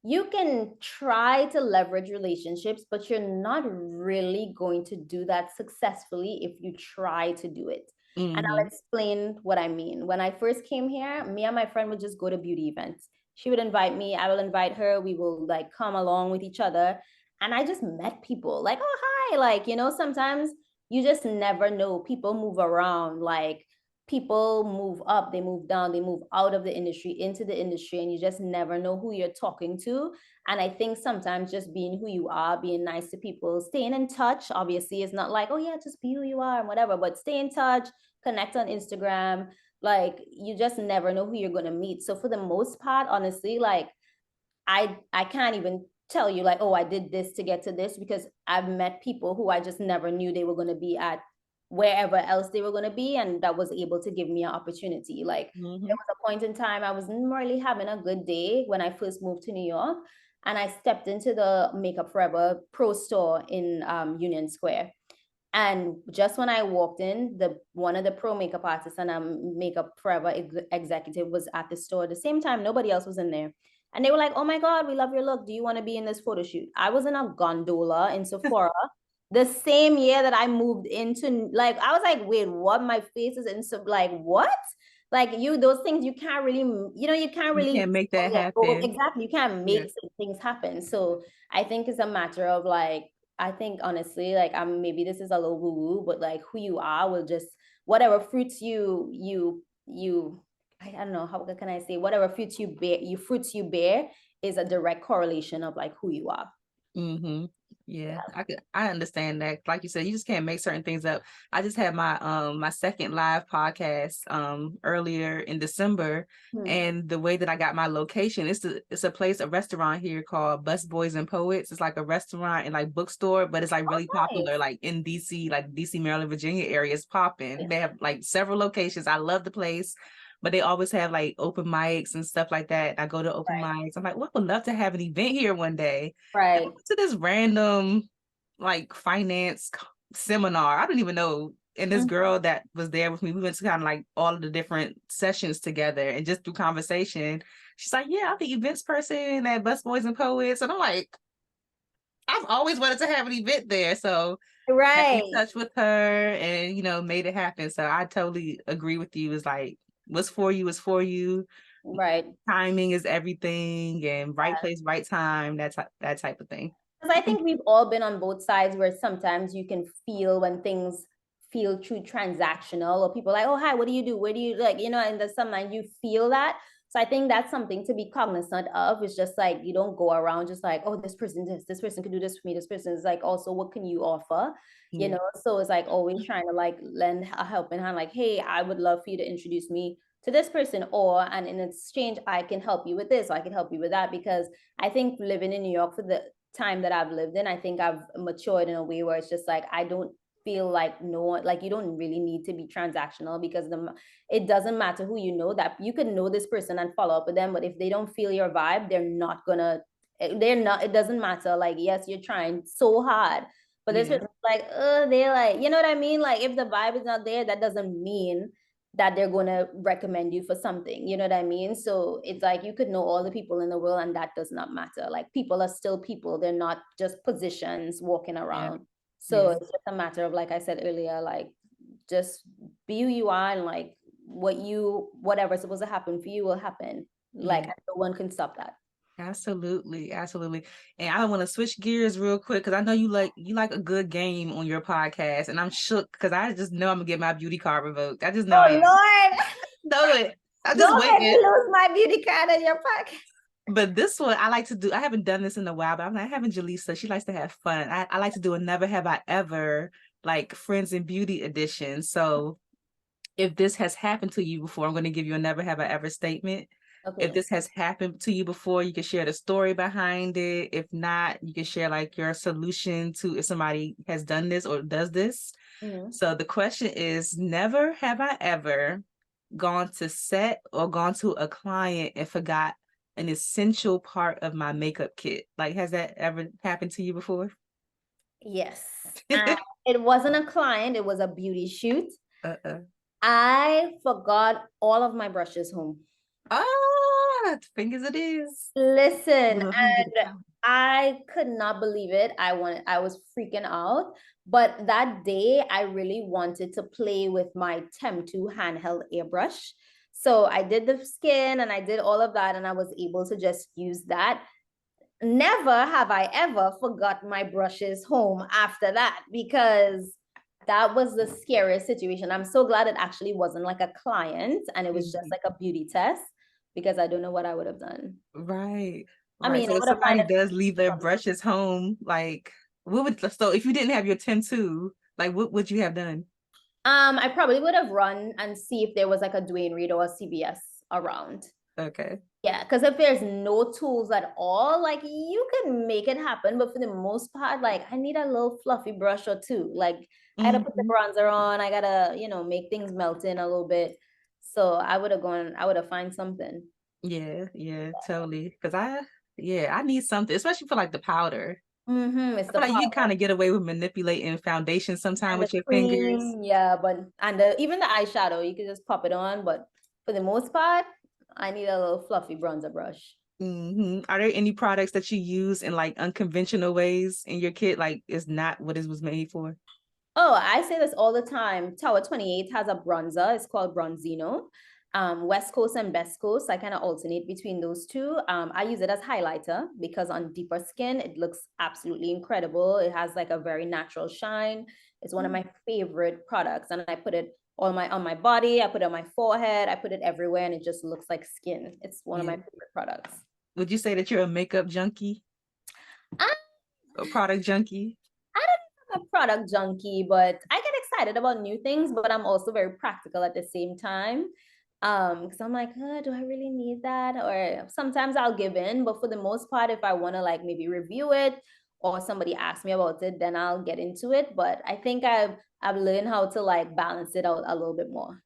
you can try to leverage relationships, but you're not really going to do that successfully if you try to do it. And I'll Mm-hmm. explain what I mean. When I first came here, me and my friend would just go to beauty events. She would invite me, I will invite her, we will like come along with each other. And I just met people like, oh, hi. Like, sometimes you just never know. People move around. Like, people move up, they move down, they move out of the industry into the industry, and you just never know who you're talking to. And I think sometimes just being who you are, being nice to people, staying in touch, obviously, is not like, oh yeah, just be who you are and whatever, but stay in touch, connect on Instagram. Like, you just never know who you're going to meet. So for the most part, honestly, like, I can't even tell you like, oh, I did this to get to this, because I've met people who I just never knew they were going to be at wherever else they were going to be, and that was able to give me an opportunity. Like, there Mm-hmm. was a point in time I wasn't really having a good day when I first moved to New York, and I stepped into the Makeup Forever Pro store in Union Square. And just when I walked in, the one of the pro makeup artists and Makeup Forever executive was at the store at the same time. Nobody else was in there. And they were like, oh my God, we love your look. Do you want to be in this photo shoot? I was in a gondola in Sephora the same year that I moved into, like, I was like, wait, what? My face is in, so, like, what? Like, those things you can't really, you can't You really, can't make that happen. exactly, you can't Yeah. make things happen. So I think it's a matter of like, I think honestly, like, I'm maybe this is a little woo woo, but like, who you are will just, whatever fruits you I don't know, how can I say, whatever fruits you bear is a direct correlation of like who you are. Mm-hmm. Yeah, Yeah. I understand that. Like you said, you just can't make certain things up. I just had my second live podcast earlier in December, Hmm. and the way that I got my location, a restaurant here called Bus Boys and Poets. It's like a restaurant and like bookstore, but it's like Oh, really popular nice. like in DC, like DC, Maryland, Virginia area is popping. They have like several locations. I love the place. But they always have like open mics and stuff like that. I go to open Right. mics. I'm like, well, I would love to have an event here one day. I Right. went to this random like finance seminar. I don't even know. And this Mhm. girl that was there with me, we went to kind of like all of the different sessions together, and just through conversation, she's like, yeah, I'm the events person at Bus Boys and Poets. And I'm like, I've always wanted to have an event there. So got in Right. touch with her and, made it happen. So I totally agree with you. It's like, what's for you is for you. Right. Timing is everything, and right place, right time, that type of thing. Because I think we've all been on both sides where sometimes you can feel when things feel too transactional, or people like, oh, hi, what do you do? Where do you like, and there's sometimes you feel that. So I think that's something to be cognizant of. It's just like, you don't go around just like, oh, this person could do this for me. This person is like, also, what can you offer? Yeah. So it's like always trying to like lend a helping hand, like, hey, I would love for you to introduce me to this person, and in exchange, I can help you with this, or I can help you with that. Because I think living in New York for the time that I've lived in, I think I've matured in a way where it's just like, I don't feel like no one, like, you don't really need to be transactional, because it doesn't matter who you know, that you can know this person and follow up with them, but if they don't feel your vibe, it doesn't matter. Like, yes, you're trying so hard, but this Yeah. person's like, they're like, you know what I mean? Like, if the vibe is not there, that doesn't mean that they're going to recommend you for something. You know what I mean? So it's like, you could know all the people in the world and that does not matter. Like, people are still people. They're not just positions walking Yeah. around. So Yeah. it's just a matter of, like I said earlier, like, just be who you are, and like, whatever's supposed to happen for you will happen. Like, Yeah. no one can stop that. Absolutely. Absolutely. And I want to switch gears real quick because I know you like a good game on your podcast, and I'm shook because I just know I'm gonna get my beauty card revoked. I just know I Oh am. Lord. Know it. I'm just Don't let me waiting. lose my beauty card in your pocket. But this one I like to do. I haven't done this in a while, but I'm not having Jaleesa. She likes to have fun. I like to do a never have I ever, like Friends in Beauty edition. So if this has happened to you before, I'm going to give you a never have I ever statement. If Okay. this has happened to you before, you can share the story behind it. If not, you can share like your solution to if somebody has done this or does this. Mm-hmm. So the question is, never have I ever gone to set or gone to a client and forgot an essential part of my makeup kit. Like, has that ever happened to you before? Yes. And it wasn't a client, it was a beauty shoot. Uh-uh. I forgot all of my brushes home. Ah, fingers it is. Listen, Let me get a and count. I could not believe it. I was freaking out. But that day, I really wanted to play with my Tem2 handheld airbrush. So I did the skin and I did all of that, and I was able to just use that. Never have I ever forgot my brushes home after that, because that was the scariest situation. I'm so glad it actually wasn't like a client and it was just Mhm. like a beauty test, because I don't know what I would have done. Right. I Right. mean, So I if would have found somebody it. does leave their brushes home, like what would so if you didn't have your 10-2, like what would you have done? I probably would have run and see if there was like a Dwayne Reed or a CBS around. Okay. Yeah, because if there's no tools at all, like you can make it happen. But for the most part, like I need a little fluffy brush or two. Like I gotta put the Hmm. bronzer on, I gotta, make things melt in a little bit. So I would have find something. Yeah, yeah, totally. Because I need something, especially for like the powder. It's I the feel like you can powder kind of get away with manipulating foundation sometimes and the with your fingers. cream, yeah, but even the eyeshadow, you could just pop it on. But for the most part, I need a little fluffy bronzer brush. Are there any products that you use in like unconventional ways in your kit, like it's not what it was made for? Oh, I say this all the time. Tower 28 has a bronzer. It's called Bronzino. West Coast and Best Coast, I kind of alternate between those two. I use it as highlighter because on deeper skin, it looks absolutely incredible. It has like a very natural shine. It's one of my favorite products. And I put it on my body, I put it on my forehead, I put it everywhere, and it just looks like skin. It's one of my Yeah. favorite products. Would you say that you're a makeup junkie, I a product junkie? I don't know, a product junkie, but I get excited about new things, but I'm also very practical at the same time. Because I'm like, do I really need that? Or sometimes I'll give in, but for the most part, if I want to like maybe review it or somebody asks me about it, then I'll get into it. But I think I've learned how to like balance it out a little bit more.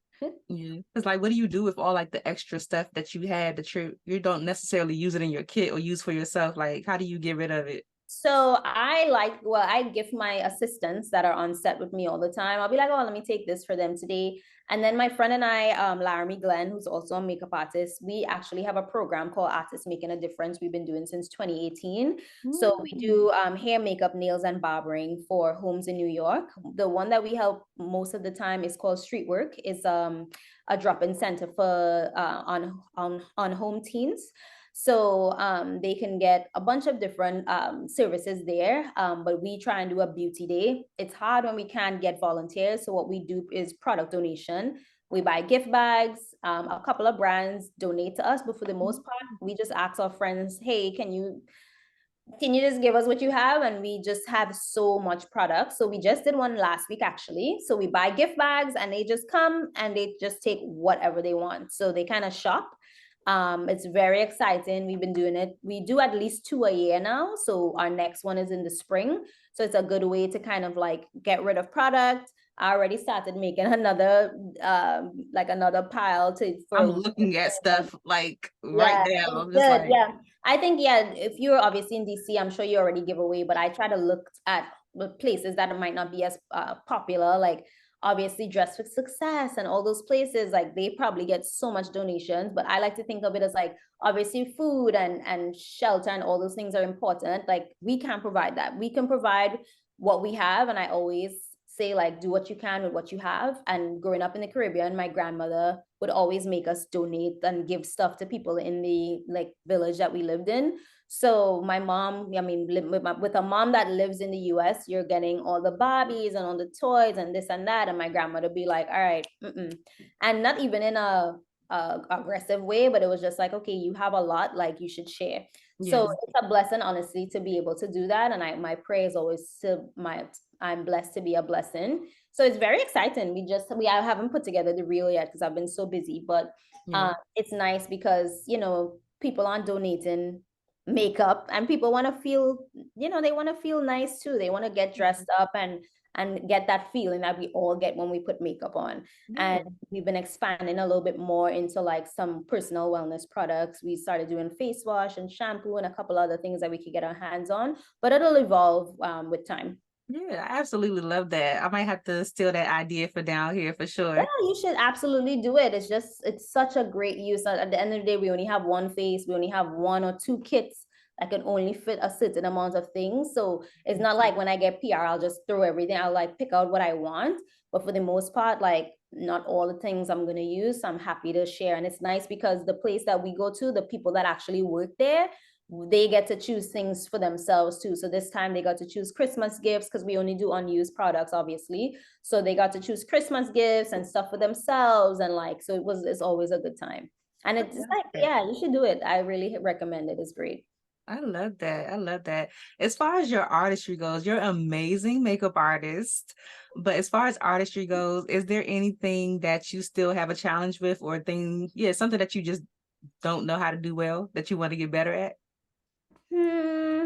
Yeah. It's like, what do you do with all like the extra stuff that you had that you don't necessarily use it in your kit or use for yourself? Like, how do you get rid of it? So I give my assistants that are on set with me all the time. I'll be like, oh, let me take this for them today. And then my friend and I, Laramie Glenn, who's also a makeup artist, we actually have a program called Artists Making a Difference. We've been doing since 2018. So we Mm. do hair, makeup, nails, and barbering for homes in New York. The one that we help most of the time is called Street Work. It's a drop-in center for on home teens. So they can get a bunch of different services there, but we try and do a beauty day. It's hard when we can't get volunteers. So what we do is product donation. We buy gift bags, a couple of brands donate to us, but for the most part, we just ask our friends, hey, can you just give us what you have? And we just have so much product. So we just did one last week actually. So we buy gift bags and they just come and they just take whatever they want. So they kind of shop. It's very exciting. We've been doing it. We do at least two a year now. So our next one is in the spring. So it's a good way to kind of like get rid of product. I already started making another like another pile to I'm for looking at stuff like right yeah, now. it's I'm just good. like, Yeah. I think, yeah, if you're obviously in DC, I'm sure you already give away, but I try to look at the places that might not be as popular, like obviously Dress for Success and all those places, like they probably get so much donations, but I like to think of it as like obviously food and shelter and all those things are important. Like we can't provide that. We can provide what we have, and I always say like do what you can with what you have. And growing up in the Caribbean, my grandmother would always make us donate and give stuff to people in the like village that we lived in. So my mom, I mean, with a mom that lives in the US, you're getting all the Barbies and all the toys and this and that. And my grandmother be like, all right, and not even in a aggressive way, but it was just like, okay, you have a lot, like you should share. So Yes. it's a blessing, honestly, to be able to do that. And my prayer is always to I'm blessed to be a blessing. So it's very exciting. I haven't put together the reel yet because I've been so busy, but Yeah. it's nice because, people aren't donating makeup and people want to feel, they want to feel nice too. They want to get dressed up and get that feeling that we all get when we put makeup on. Yeah. And we've been expanding a little bit more into like some personal wellness products. We started doing face wash and shampoo and a couple other things that we could get our hands on, but it'll evolve with time. Yeah, I absolutely love that. I might have to steal that idea for down here for Yeah, sure. you should absolutely do it. It's such a great use. At the end of the day, we only have one face, we only have one or two kits that can only fit a certain amount of things. So it's not like when I get PR, I'll just throw everything. I'll like pick out what I want. But for the most part, like not all the things I'm gonna use, I'm happy to share. And it's nice because the place that we go to, the people that actually work there, they get to choose things for themselves too. So this time they got to choose Christmas gifts because we only do unused products, obviously. So they got to choose Christmas gifts and stuff for themselves. And like, so it's always a good time. And it's like, yeah, you should do it. I really recommend it. It's great. I love that. I love that. As far as your artistry goes, you're an amazing makeup artist. But as far as artistry goes, is there anything that you still have a challenge with or something that you just don't know how to do well that you want to get better at? Hmm.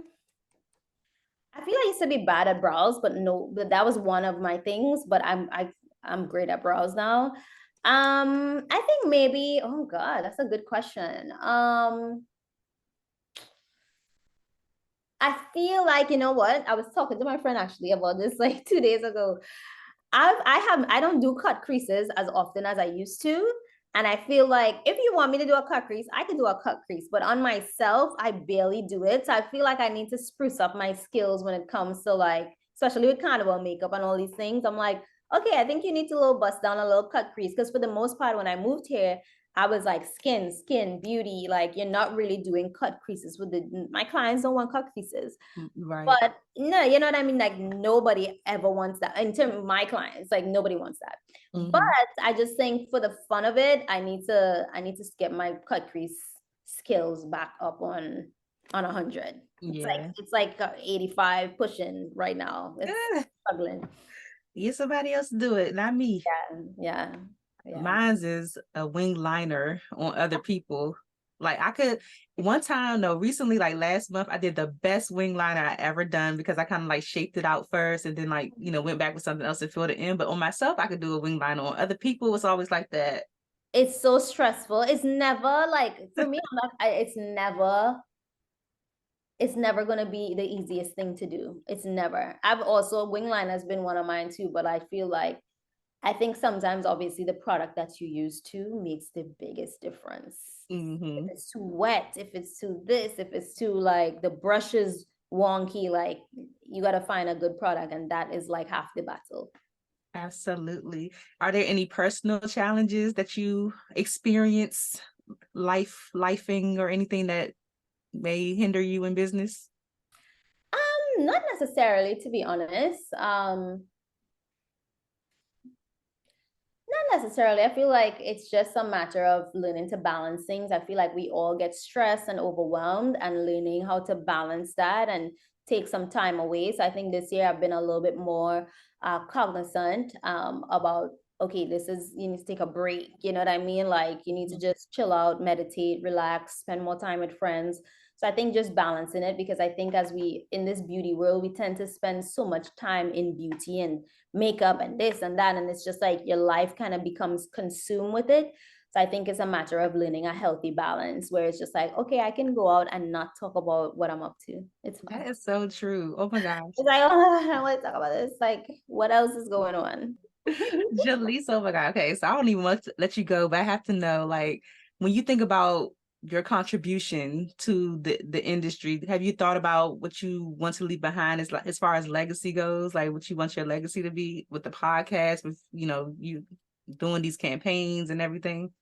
I feel I used to be bad at brows, but no, but that was one of my things. But I'm great at brows now. I think maybe, oh God, that's a good question. I feel like, you know what? I was talking to my friend actually about this like 2 days ago. I don't do cut creases as often as I used to. And I feel like if you want me to do a cut crease, I can do a cut crease. But on myself, I barely do it. So I feel like I need to spruce up my skills when it comes to like, especially with carnival makeup and all these things. I'm like, okay, I think you need to little bust down a little cut crease. Because for the most part, when I moved here, I was like skin, beauty. Like you're not really doing cut creases with my clients don't want cut creases. Right. But no, you know what I mean? Like nobody ever wants that. In terms of my clients, like nobody wants that. But Hmm. I just think for the fun of it, I need to get my cut crease skills back up on 100. Yeah. It's like 85 pushing right now. It's struggling. Get somebody else to do it, not me. Yeah, yeah, yeah. Mine's is a wing liner on other people. Like I could one time, no, recently, like last month, I did the best wing liner I ever done because I kind of like shaped it out first and then like, went back with something else and filled it in. But on myself, I could do a wing liner. On other people, it's always like that. It's so stressful. It's never like for me. It's never going to be the easiest thing to do. It's never. I've also wing line has been one of mine too, but I think sometimes obviously the product that you use too makes the biggest difference. If Hmm. it's too wet, if it's too this, if it's too like the brush is wonky, like you got to find a good product and that is like half the battle. Absolutely. Are there any personal challenges that you experience lifing or anything that may hinder you in business? Not necessarily to be honest. Not necessarily. I feel like it's just a matter of learning to balance things. I feel like we all get stressed and overwhelmed and learning how to balance that and take some time away. So I think this year I've been a little bit more cognizant about, okay, you need to take a break. You know what I mean? Like you need to just chill out, meditate, relax, spend more time with friends. So I think just balancing it because I think as we in this beauty world, we tend to spend so much time in beauty and makeup and this and that. And it's just like your life kind of becomes consumed with it. So I think it's a matter of learning a healthy balance where it's just like, okay, I can go out and not talk about what I'm up to. It's fine. That is so true. Oh my gosh. It's like, oh, I don't want to talk about this. Like, what else is going on? Jaleesa, oh my God. Okay, so I don't even want to let you go, but I have to know, like, when you think about your contribution to the industry, have you thought about what you want to leave behind as far as legacy goes? Like what you want your legacy to be with the podcast, with you doing these campaigns and everything?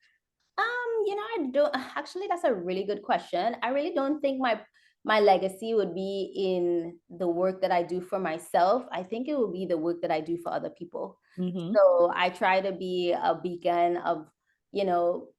I don't actually that's a really good question. I really don't think my legacy would be in the work that I do for myself. I think it would be the work that I do for other people. Mm-hmm. So I try to be a beacon of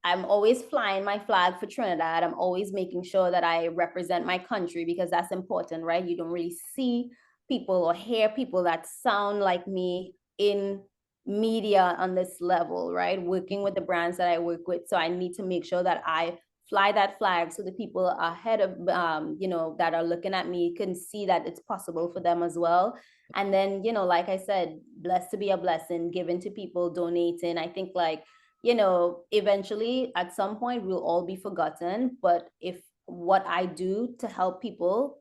I'm always flying my flag for Trinidad. I'm always making sure that I represent my country because that's important, right? You don't really see people or hear people that sound like me in media on this level, right? Working with the brands that I work with. So I need to make sure that I fly that flag so the people ahead of, that are looking at me can see that it's possible for them as well. And then, like I said, blessed to be a blessing, giving to people, donating. I think like, eventually at some point we'll all be forgotten. But if what I do to help people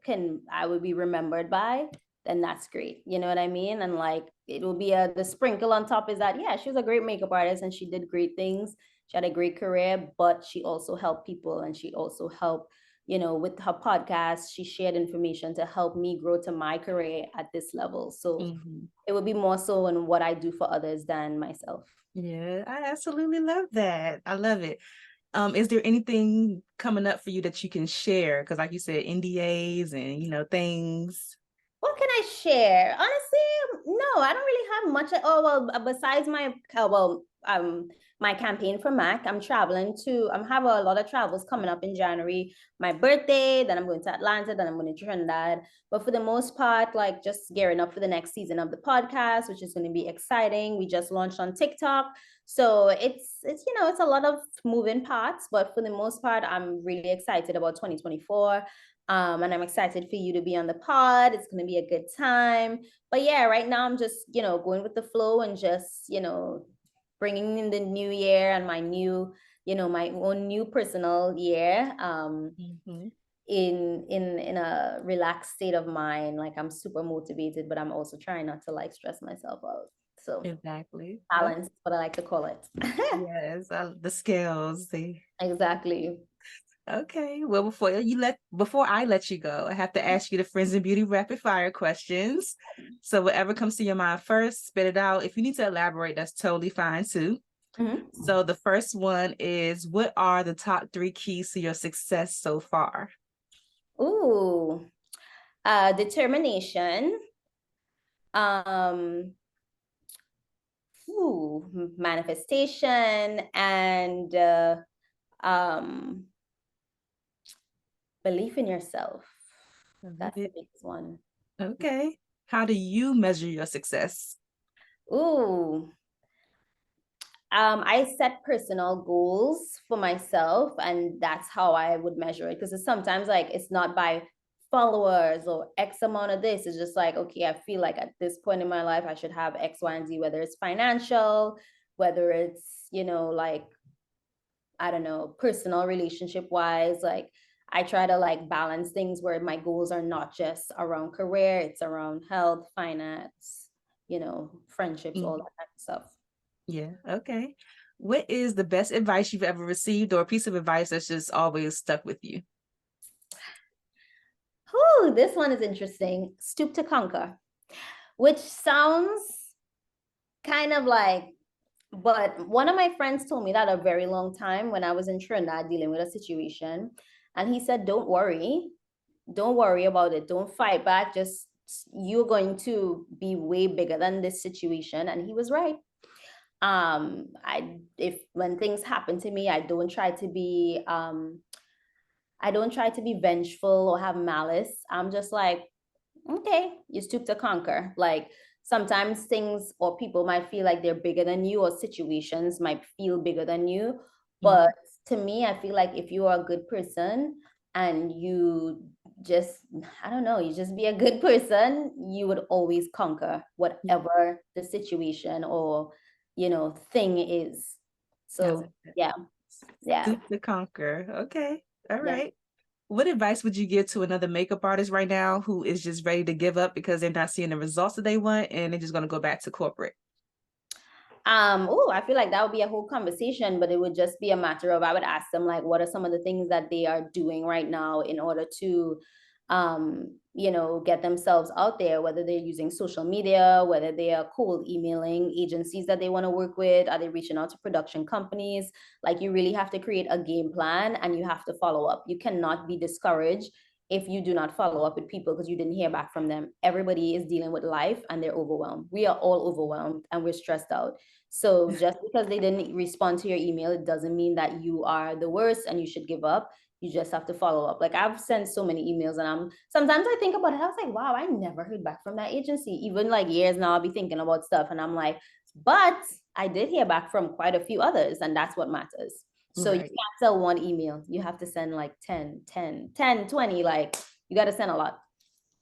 I will be remembered by, then that's great. You know what I mean? And like, it will be the sprinkle on top is that, yeah, she was a great makeup artist and she did great things. She had a great career, but she also helped people and she also helped, with her podcast, she shared information to help me grow to my career at this level. So it would be more so in what I do for others than myself. Yeah, I absolutely love that. I love it. Is there anything coming up for you that you can share? Because like you said, NDAs and, things. What can I share? Honestly, no, I don't really have much. Oh well, besides my campaign for Mac, I'm have a lot of travels coming up in January. My birthday, then I'm going to Atlanta, then I'm going to Trinidad. But for the most part, like just gearing up for the next season of the podcast, which is going to be exciting. We just launched on TikTok. So it's a lot of moving parts, but for the most part, I'm really excited about 2024. And I'm excited for you to be on the pod. It's going to be a good time. But yeah, right now I'm just, going with the flow and just, bringing in the new year and my own new personal year. In a relaxed state of mind. Like I'm super motivated, but I'm also trying not to like stress myself out. So Exactly. balance is what I like to call it. Yes, the skills. Exactly. Okay. Well, before I let you go, I have to ask you the Friends and Beauty rapid fire questions. So whatever comes to your mind first, spit it out. If you need to elaborate, that's totally fine too. So the first one is, what are the top 3 keys to your success so far? Ooh, determination, um, manifestation, and um, belief in yourself. That's the biggest one. Okay. How do you measure your success? Ooh, I set personal goals for myself, and that's how I would measure it. Because sometimes, like, it's not by followers or X amount of this. It's just like, okay, I feel like at this point in my life, I should have X, Y, and Z, whether it's financial, whether it's, like, I don't know, personal relationship wise. Like, I try to like balance things where my goals are not just around career, it's around health, finance, friendships, all that kind of stuff. Yeah. Okay. What is the best advice you've ever received or a piece of advice that's just always stuck with you? Oh, this one is interesting. Stoop to conquer, which sounds kind of like, but one of my friends told me that a very long time when I was in Trinidad dealing with a situation. And he said, don't worry about it. Don't fight back. Just you're going to be way bigger than this situation. And he was right. If when things happen to me, I don't try to be vengeful or have malice. I'm just like, okay, you stoop to conquer. Like sometimes things or people might feel like they're bigger than you, or situations might feel bigger than you. But to me, I feel like if you are a good person and you just, I don't know, you just be a good person, you would always conquer whatever the situation or, thing is. So, yeah. Stoop to conquer. Okay. All Yeah. right. What advice would you give to another makeup artist right now who is just ready to give up because they're not seeing the results that they want and they're just going to go back to corporate? I feel like that would be a whole conversation, but it would just be a matter of I would ask them like, what are some of the things that they are doing right now in order to, get themselves out there, whether they're using social media, whether they are cold emailing agencies that they want to work with, are they reaching out to production companies? Like you really have to create a game plan and you have to follow up. You cannot be discouraged if you do not follow up with people because you didn't hear back from them. Everybody is dealing with life and they're overwhelmed. We are all overwhelmed and we're stressed out. So just because they didn't respond to your email, it doesn't mean that you are the worst and you should give up. You just have to follow up. Like I've sent so many emails and sometimes I think about it. I was like, wow, I never heard back from that agency. Even like years now, I'll be thinking about stuff and I'm like, but I did hear back from quite a few others and that's what matters. So you can't sell one email. You have to send like 10, 20. Like you got to send a lot.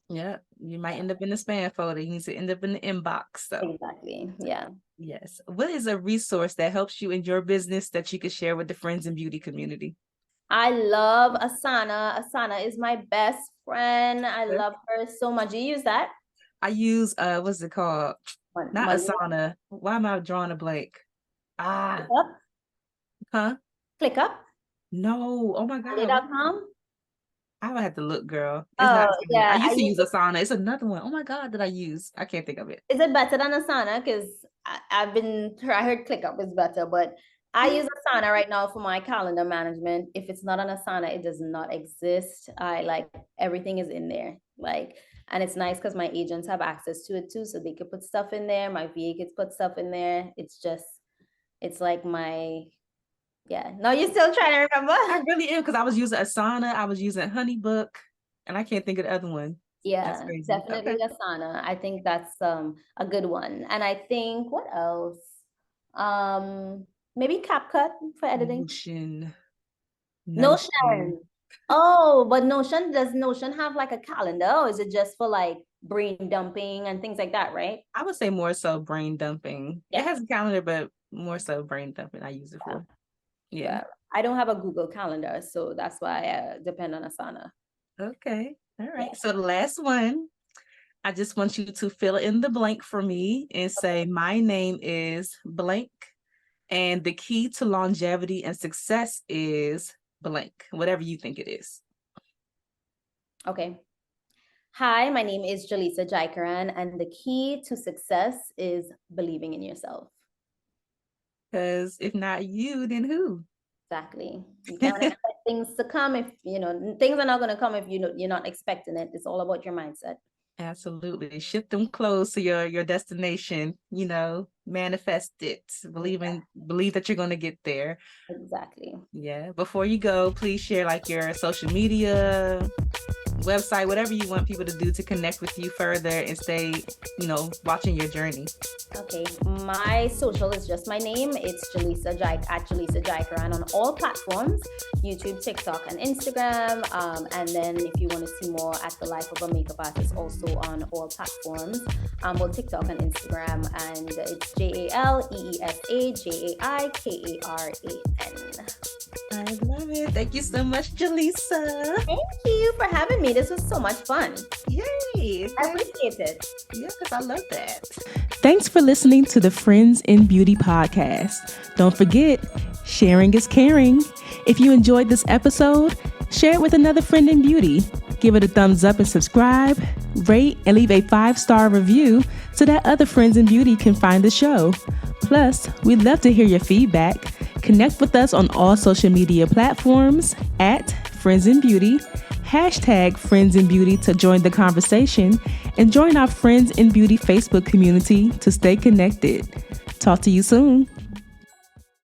Yeah. You might end up in the spam folder. You need to end up in the inbox. So. Exactly. Yeah. Yes. What is a resource that helps you in your business that you could share with the friends and beauty community? I love Asana. Asana is my best friend. I love her so much. Do you use that? I use, what's it called? Not Asana. Why am I drawing a blank? ClickUp? Huh? ClickUp? No. Oh my God. .com? I would have to look, girl. It's not yeah. I used to use Asana. It's another one. Oh my God, that I use. I can't think of it. Is it better than Asana? Because I heard ClickUp is better, but I use Asana right now for my calendar management. If it's not on Asana, it does not exist. I like everything is in there. Like, and it's nice because my agents have access to it too, so they could put stuff in there. My VA could put stuff in there. It's like my, yeah. No, you're still trying to remember? I really am, because I was using Asana, I was using Honeybook, and I can't think of the other one. Yeah, definitely Asana. I think that's a good one. And I think what else? Maybe CapCut for editing. Notion. Oh, but does Notion have like a calendar, or is it just for like brain dumping and things like that, right? I would say more so brain dumping. Yeah. It has a calendar, but more so brain dumping I use it for. Yeah. I don't have a Google Calendar, so that's why I depend on Asana. Okay. All right. Yeah. So the last one, I just want you to fill in the blank for me and say, my name is blank, and the key to longevity and success is blank, whatever you think it is. Okay. Hi, my name is Jaleesa Jaikaran, and the key to success is believing in yourself. Because if not you, then who? Exactly. You can't expect things to come if, things are not going to come if you're not expecting it. It's all about your mindset. Absolutely. Shift them close to your destination, manifest it. Believe that you're going to get there. Exactly. Yeah. Before you go, please share like your social media, website, whatever you want people to do to connect with you further and stay, watching your journey. Okay, my social is just my name. It's Jaleesa Jaikaran on all platforms, YouTube, TikTok, and Instagram. And then if you want to see more at The Life of a Makeup Artist, also on all platforms, well, TikTok and Instagram, and it's JaleesaJaikaran. I love it. Thank you so much, Jaleesa. Thank you for having me. This was so much fun. Yay. I appreciate it. Yeah, because I love that. Thanks for listening to the Friends in Beauty podcast. Don't forget, sharing is caring. If you enjoyed this episode, share it with another friend in beauty. Give it a thumbs up and subscribe, rate, and leave a 5-star review so that other friends in beauty can find the show. Plus, we'd love to hear your feedback. Connect with us on all social media platforms at Friends in Beauty, #Friends in Beauty to join the conversation, and join our Friends in Beauty Facebook community to stay connected. Talk to you soon.